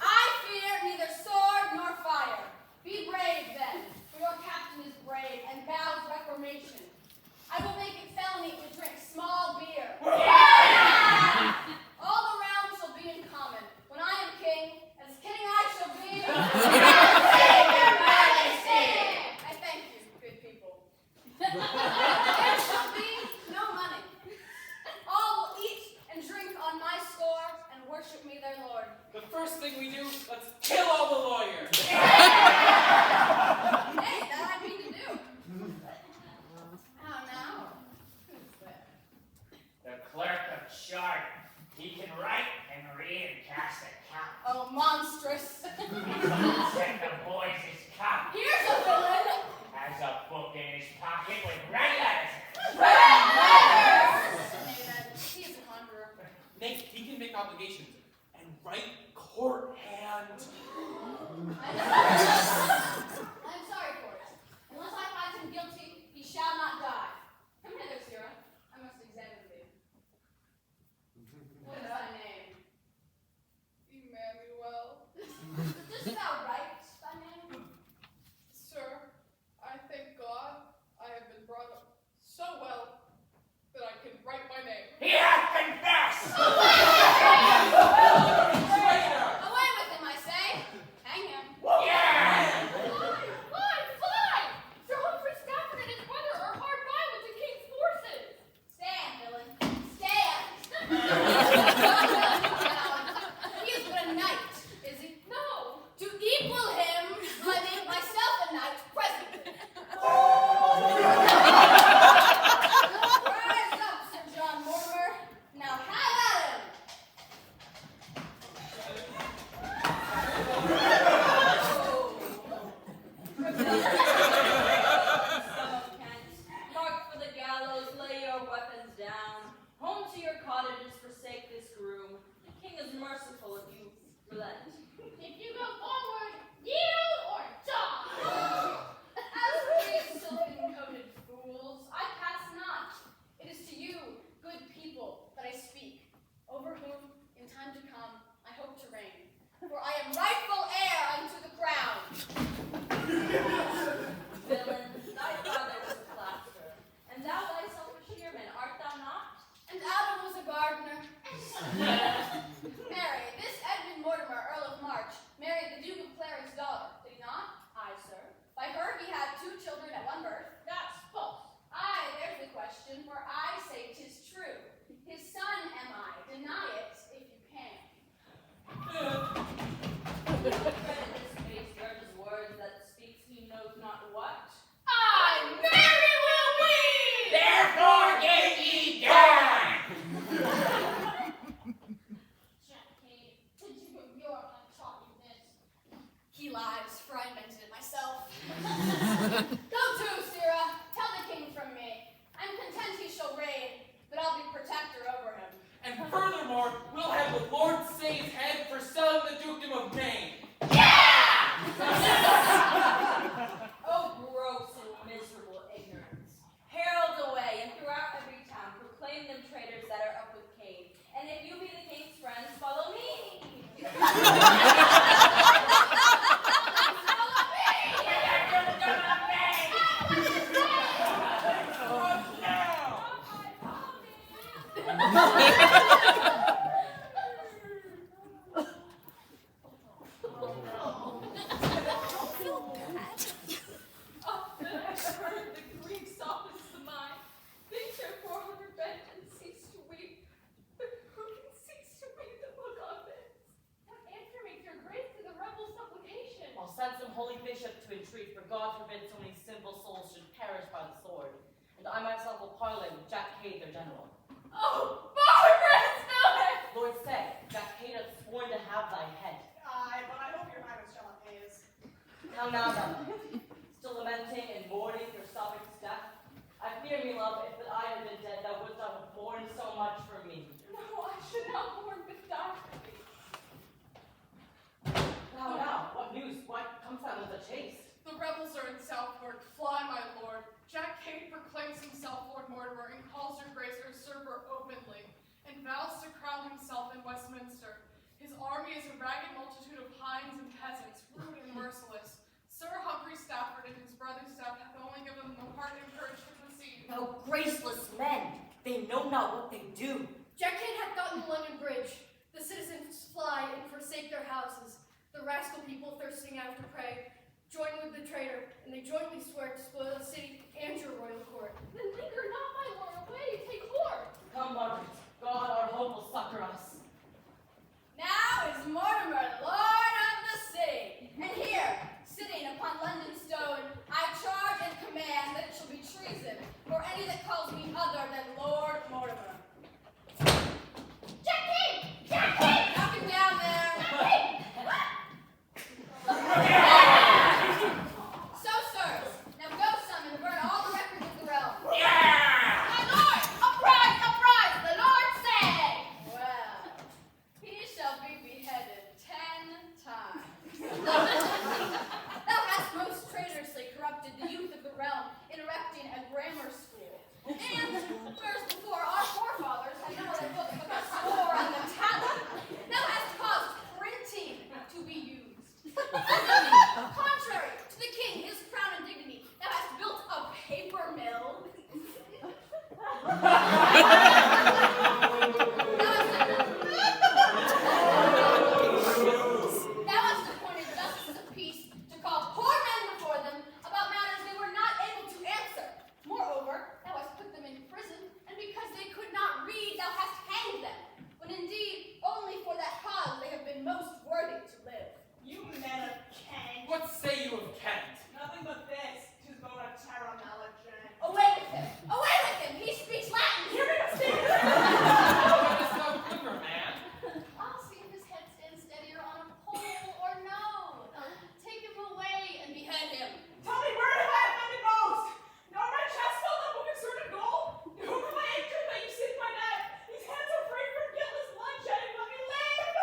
I fear neither sword nor fire. Be brave then, for your captain is brave and vows reformation. I will make it felony to drink small beer. All the realm shall be in common. When I am king, as king I shall be. I thank you, good people. There shall be no money. All will eat and drink on my score and worship me their lord. The first thing we do, let's kill all the lawyers. Hey, that I mean to do. How now? Who's there? The clerk of chart. He can write and read and cast account. Oh, monstrous. Set the boys his cup. Here's a villain. Has a book in his pocket with red letters. He is a conjurer. Nay, he can make obligations and write court hand. I'm sorry for it. Unless I find him guilty, he shall not die. Come hither, Sara. I must examine thee. What is thy name? Emmanuel. Dost thou write thy name? Sir, I thank God I have been brought up so well that I can write my name. He hath confessed. Away with him, I say. Hang him. Yeah. judge's words that speaks he knows not what. I merry will be! Therefore get ye gone! Jack Cade, the Duke of York have taught you this. He lies, for I invented it myself. Go to, Sara. Tell the king from me. I'm content he shall reign, but I'll be protector over him. And furthermore, we'll have the Lord Saye's head for selling the dukedom of Maine. Oh, gross and miserable ignorance. Herald away, and throughout every town proclaim them traitors that are up with Cade. And if you be the king's friends, follow me. Come, Margaret. God, our hope will succor us. Now is Mortimer Lord of the city, and here, sitting upon London stone, I charge and command that it shall be treason for any that calls me other than Lord Mortimer. Jackie! Jackie! Knock him down there! So, sirs, now go some and burn all the records of the realm. My lord! Uprise! Uprise! The Lord say! Well, he shall be beheaded 10 times. Thou hast most traitorously corrupted the youth of the realm in erecting a grammar school. And, whereas before our forefathers had no other book but the sword and the talon, thou hast caused printing to be used. Contrary to the king, his crown and dignity, thou hast built a paper mill. Thou hast appointed justices of peace to call poor men before them about matters they were not able to answer. Moreover, thou hast put them in prison, and because they could not read, thou hast hanged them, when indeed only for that cause they have been most worthy to live. You men of Kent. What say you of Kent? Nothing but this. 'Tis bona terra maligent. Away with him! Away with him! He speaks Latin! Hear me stand. What is so quiver, man? I'll see if his head stands steadier on a pole or no. Take him away and behead him. Tell me, where have I offended most? Nor my chest filled up with concerted gold? Whom have I injured that you seek my death? These hands are free from guiltless bloodshed and let me live!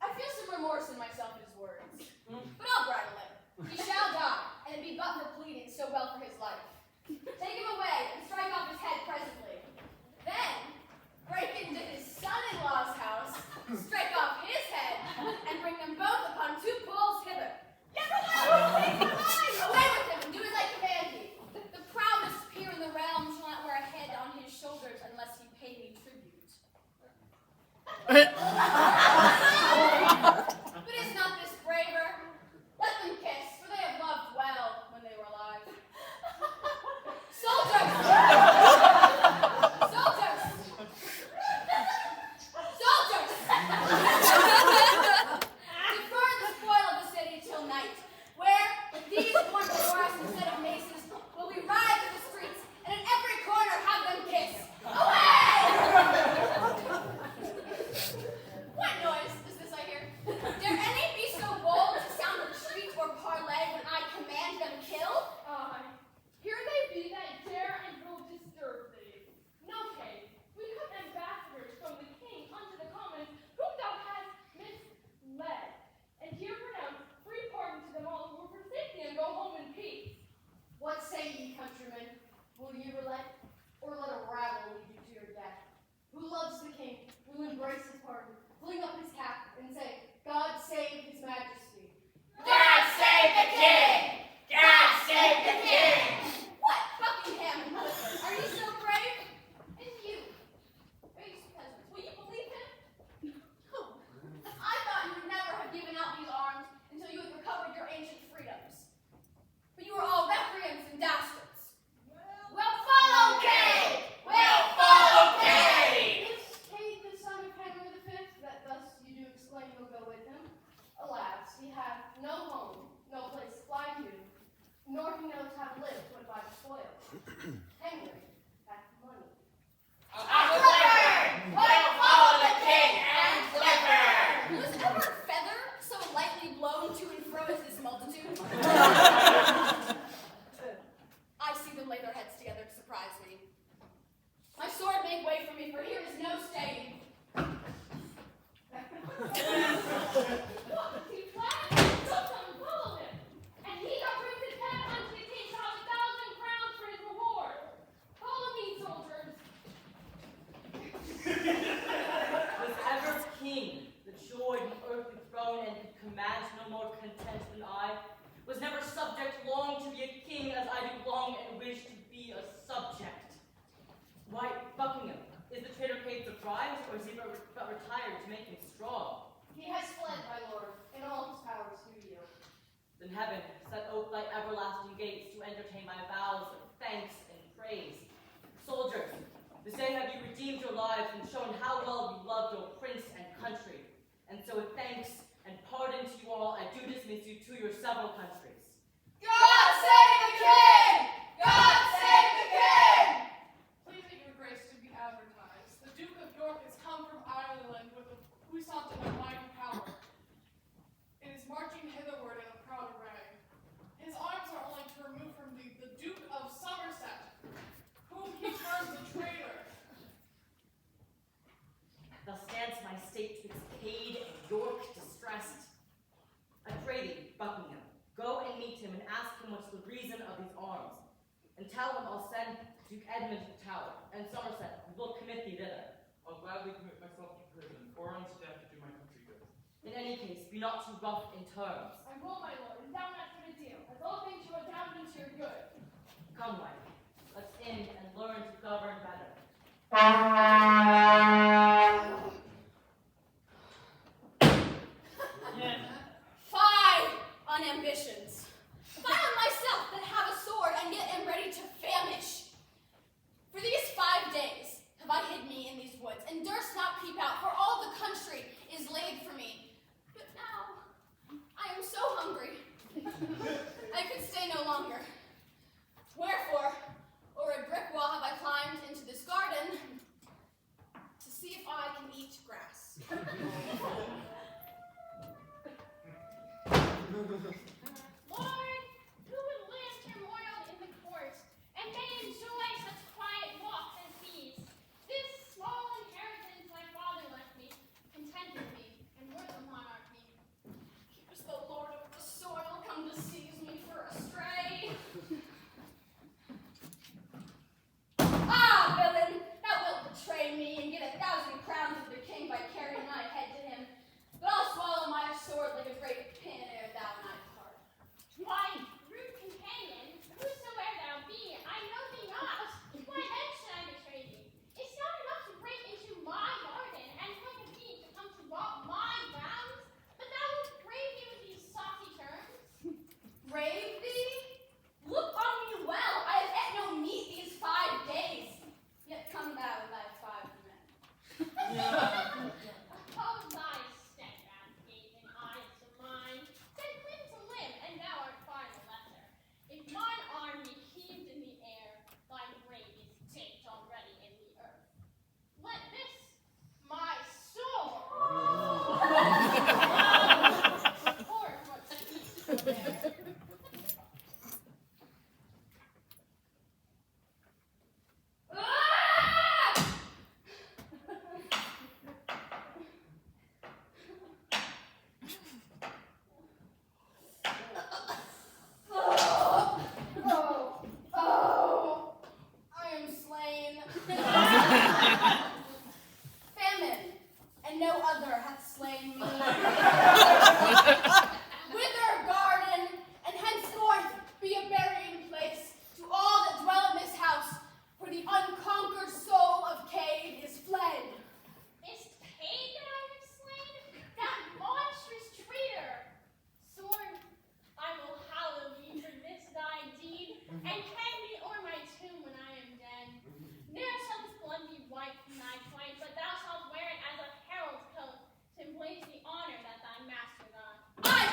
I feel some remorse in myself at his words. But I'll bridle him. He shall die, and it be but for pleading so well for his life. Take him away and strike off his head presently. Then, break into his son-in-law's house, strike off his head, and bring them both upon 2 poles hither. Yes, away with him and do as I command thee. The proudest peer in the realm shall not wear a head on his shoulders unless he pay me tribute. But is not this braver? Let them kiss, for they have loved well when they were alive. Soldiers! Soldiers! Soldiers! Defer this to your several countries. God save the king! God save the king! Please make your grace to be advertised. The Duke of York has come from Ireland with a puissant and a mighty power. It is marching hitherward in a proud array. His arms are only to remove from thee the Duke of Somerset, whom he terms a traitor. Thus stands my state twixt Cade and York distressed. I pray thee, Buckingham, go and meet him and ask him what's the reason of his arms. And tell him I'll send Duke Edmund to the Tower, and Somerset will commit thee thither. I'll gladly commit myself to prison, or unto death to do my country good. In any case, be not too rough in terms. I will, my lord, and thou not for the deal, as all things you are down to your good. Come, wife, let's in and learn to govern better. Fie on ambitions. Fie on myself that have a sword and yet am ready to famish. For these 5 days have I hid me in these woods, and durst not peep out, for all the country is laid for me. But now I am so hungry, I could stay no longer. Wherefore, o'er a brick wall have I climbed into this garden to see if I can eat grass. Lord, who would live turmoiled in the court, and may enjoy such quiet walks as these? This small inheritance my father left me contented me, and worth a monarchy. Here's the lord of the soil come to seize me for a stray. Ah, villain, thou wilt betray me and get 1,000 crowns of the king by carrying my head to him. But I'll swallow my sword like a great pin ere thou and I part. Why, rude companion, whosoever thou be, I know thee not. Why then should I betray thee? It's not enough to break into my garden and take a thief to come to walk my grounds, but thou wilt brave me with these saucy terms. Brave thee? Look on me well. I have ate no meat these 5 days. Yet come thou with thy 5 men. Hold thy steadfast gaze and eyes to mine. Then cling to limb, and thou art far the lesser. If mine arm be heaved in the air, thy grave is digged already in the earth. Let this, my soul, report what speaks to bear. Oh, I am slain. Famine, and no other hath slain me. Wither garden, and henceforth be a burying place to all that dwell in this house, for the unconquered soul of Cade is fled. Is Cade that I have slain? That monstrous traitor! Sword, I will hallow thee for this thy deed, and hang thee o'er my tomb when I am dead. Ne'er shall this blood be wiped from thy flank, but thou shalt wear it as a herald's coat, to emblazon the honor that thy master got. I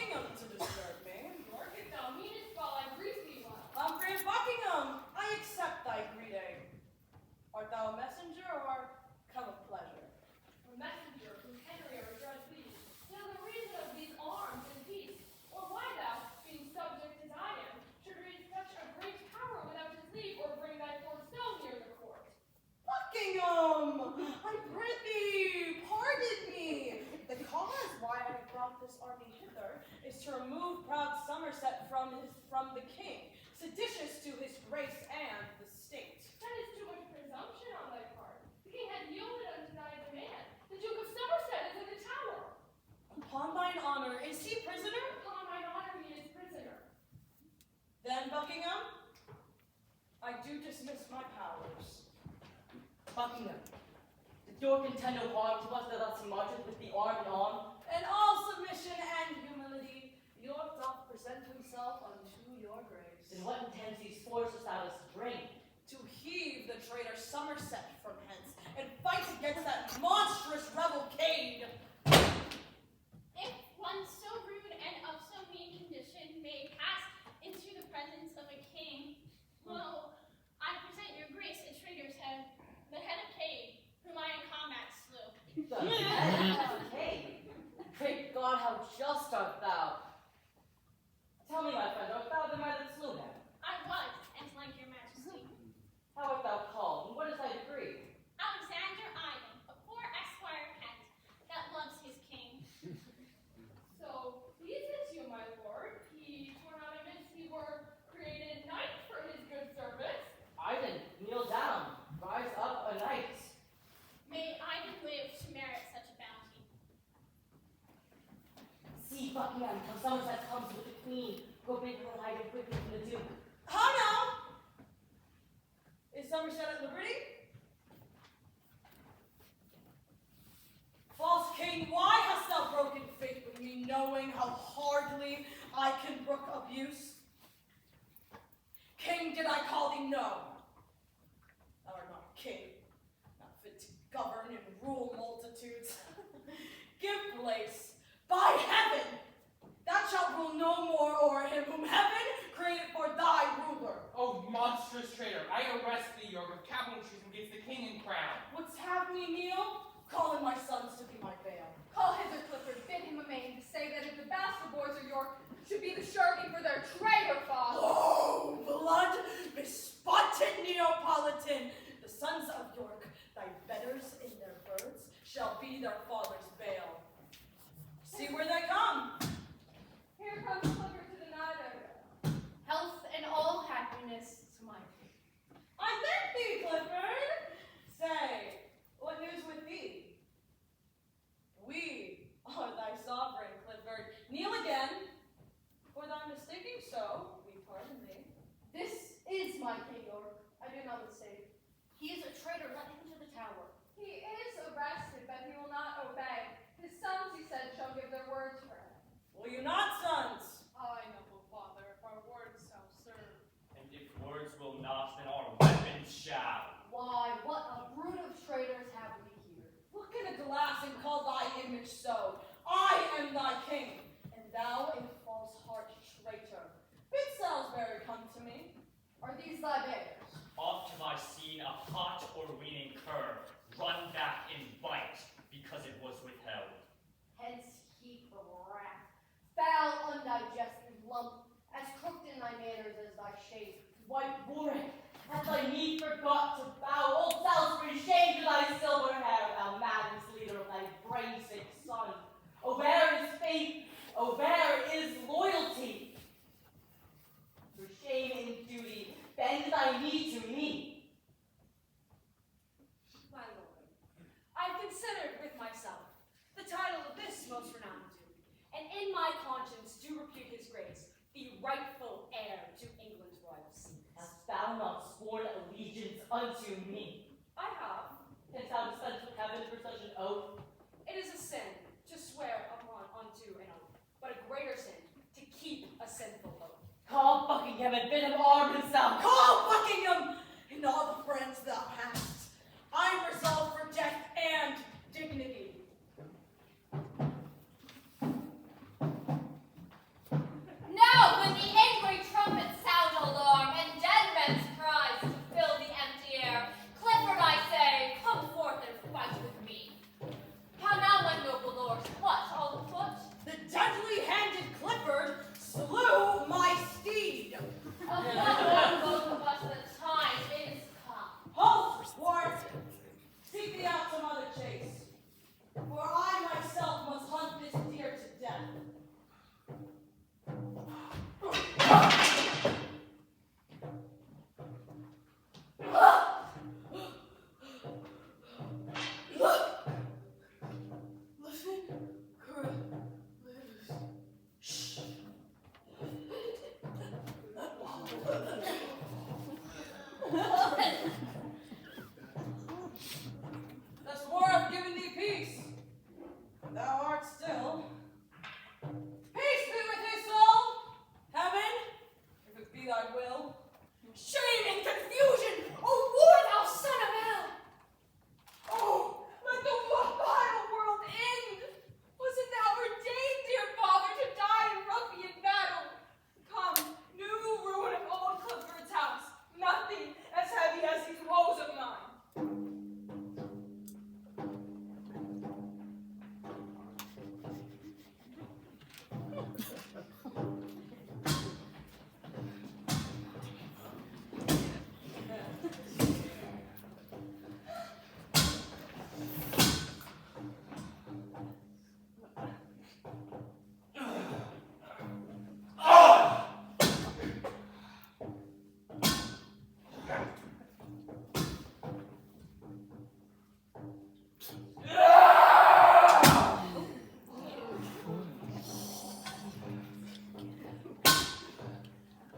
Buckingham to disturb me. York if thou meanest while I breathe thee well. Humphrey of Buckingham, I accept thy greeting. Art thou a messenger or come of pleasure? A messenger whom Henry or dread thee, know the reason of these arms and peace, or why thou, being subject as I am, should raise such a great power without his leave, or bring thy sword so near the court. Buckingham, I prithee, pardon me. The cause why I brought this army hither is to remove proud Somerset from the king, seditious to his grace and the state. That is too much presumption on thy part. The king hath yielded unto thy demand. The Duke of Somerset is in the tower. Upon thine honor, is he prisoner? Upon mine honor he is prisoner. Then, Buckingham, I do dismiss my powers. Buckingham, did York intend no harm to us that thus he marches with the arm in arm? In all submission and humility, York doth present himself unto your grace. Then what intends these forces out us to bring? To heave the traitor Somerset from hence, and fight against that monstrous rebel Cade. If one so rude and of so mean condition may pass into the presence of a king, lo, I present your grace a traitor's head, the head of Cade, whom I in combat slew. Hey, great God, how just art thou! Tell me, my friend, art thou the man that slew him? I was, and like your majesty. How art thou called, and what is thy degree? Alexander Iden, a poor esquire Kent, that loves his king. So pleases you, my lord. He were not amidst he were created knight for his good service. Iden, kneel down, rise up a knight. May Iden live to merit such a bounty. See, Buckingham, how Somerset comes with the queen. Go bid her Iden quickly from the Duke. How now? Is Somerset at liberty? False king, why hast thou broken faith with me, knowing how hardly I can brook abuse? King, did I call thee? No. Thou art not king, not fit to govern and rule multitudes. Give place, by heaven! Thou shalt rule no more o'er him whom heaven created for thy ruler. Oh, monstrous traitor, I arrest thee, York, of capital treason against the king and crown. Wouldst have me kneel? Call in my sons to be my bail. Call hither Clifford, bid him amain to say that if the bastard boys of York should be the surety for their traitor father. Oh, blood bespotted Neapolitan! The sons of York, thy betters in their birds, shall be their father's bail. See where they come. Here comes Clifford to deny their Health and all happiness to my king. I thank thee, Clifford. Say, what news with thee? We are thy sovereign, Clifford. Kneel again. For thy mistaking so, we pardon thee. This is my king, York. I do not mistake. He is a traitor. Let him to the tower. He is arrested, but he will not obey. His sons, he said, shall give their words for him. Will you not, sons? Aye, noble father, if our words shall serve. And if words will not, then our weapons shall. Why, what a brood of traitors have we here. Look in a glass and call thy image so. I am thy king, and thou a false heart traitor. Bid Salisbury come to me. Are these thy bears? Oft have I seen a hot or weaning cur run back in bite because it was withheld. Hence heap of wrath, foul undigested lump, as cooked in thy manners as thy shape. White Warwick, hath thy need forgot to bow? Old Salisbury, shame to thy silver hair, thou madness leader of thy brain-sick son. Oh, where is faith? Oh, where is loyalty? For shame and duty, bend thy knee to me. My lord, I've considered with myself the title of this most renowned duke, and in my conscience do repute his grace, the rightful heir to England's royal seat. Hast thou not sworn allegiance unto me? I have. Canst thou dispense with heaven for such an oath? It is a sin to swear unto an oath, but a greater sin to keep a sinful oath. Call Buckingham and bid him arm himself. Call Buckingham and all the friends thou hast. I am resolved for death and dignity. heart still. Peace be with his soul! Heaven, if it be thy will. Shame and confusion! O war, thou son of hell! Oh, let the vile world end! Was it thou ordained, dear father, to die in ruffian battle? Come, new ruin of old Clifford's house. Nothing as heavy as these woes of mine.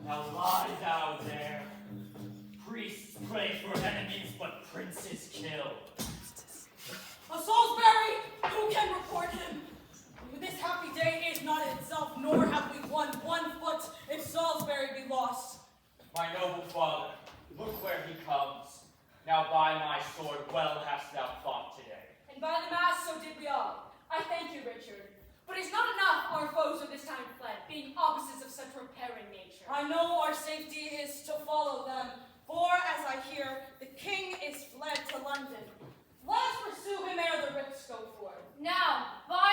Now lie thou there. Priests pray for enemies, but princes kill. A Salisbury, who can report him? This happy day is not itself, nor have we won 1 foot if Salisbury be lost. My noble father, look where he comes. Now by my sword well hast thou fought today. And by the mass, so did we all. I thank you, Richard. But it's not enough our foes are this time fled, being opposites of such repairing nature. I know our safety is to follow them, for, as I hear, the king is fled to London. Let us pursue him ere the rifts go forth. Now, by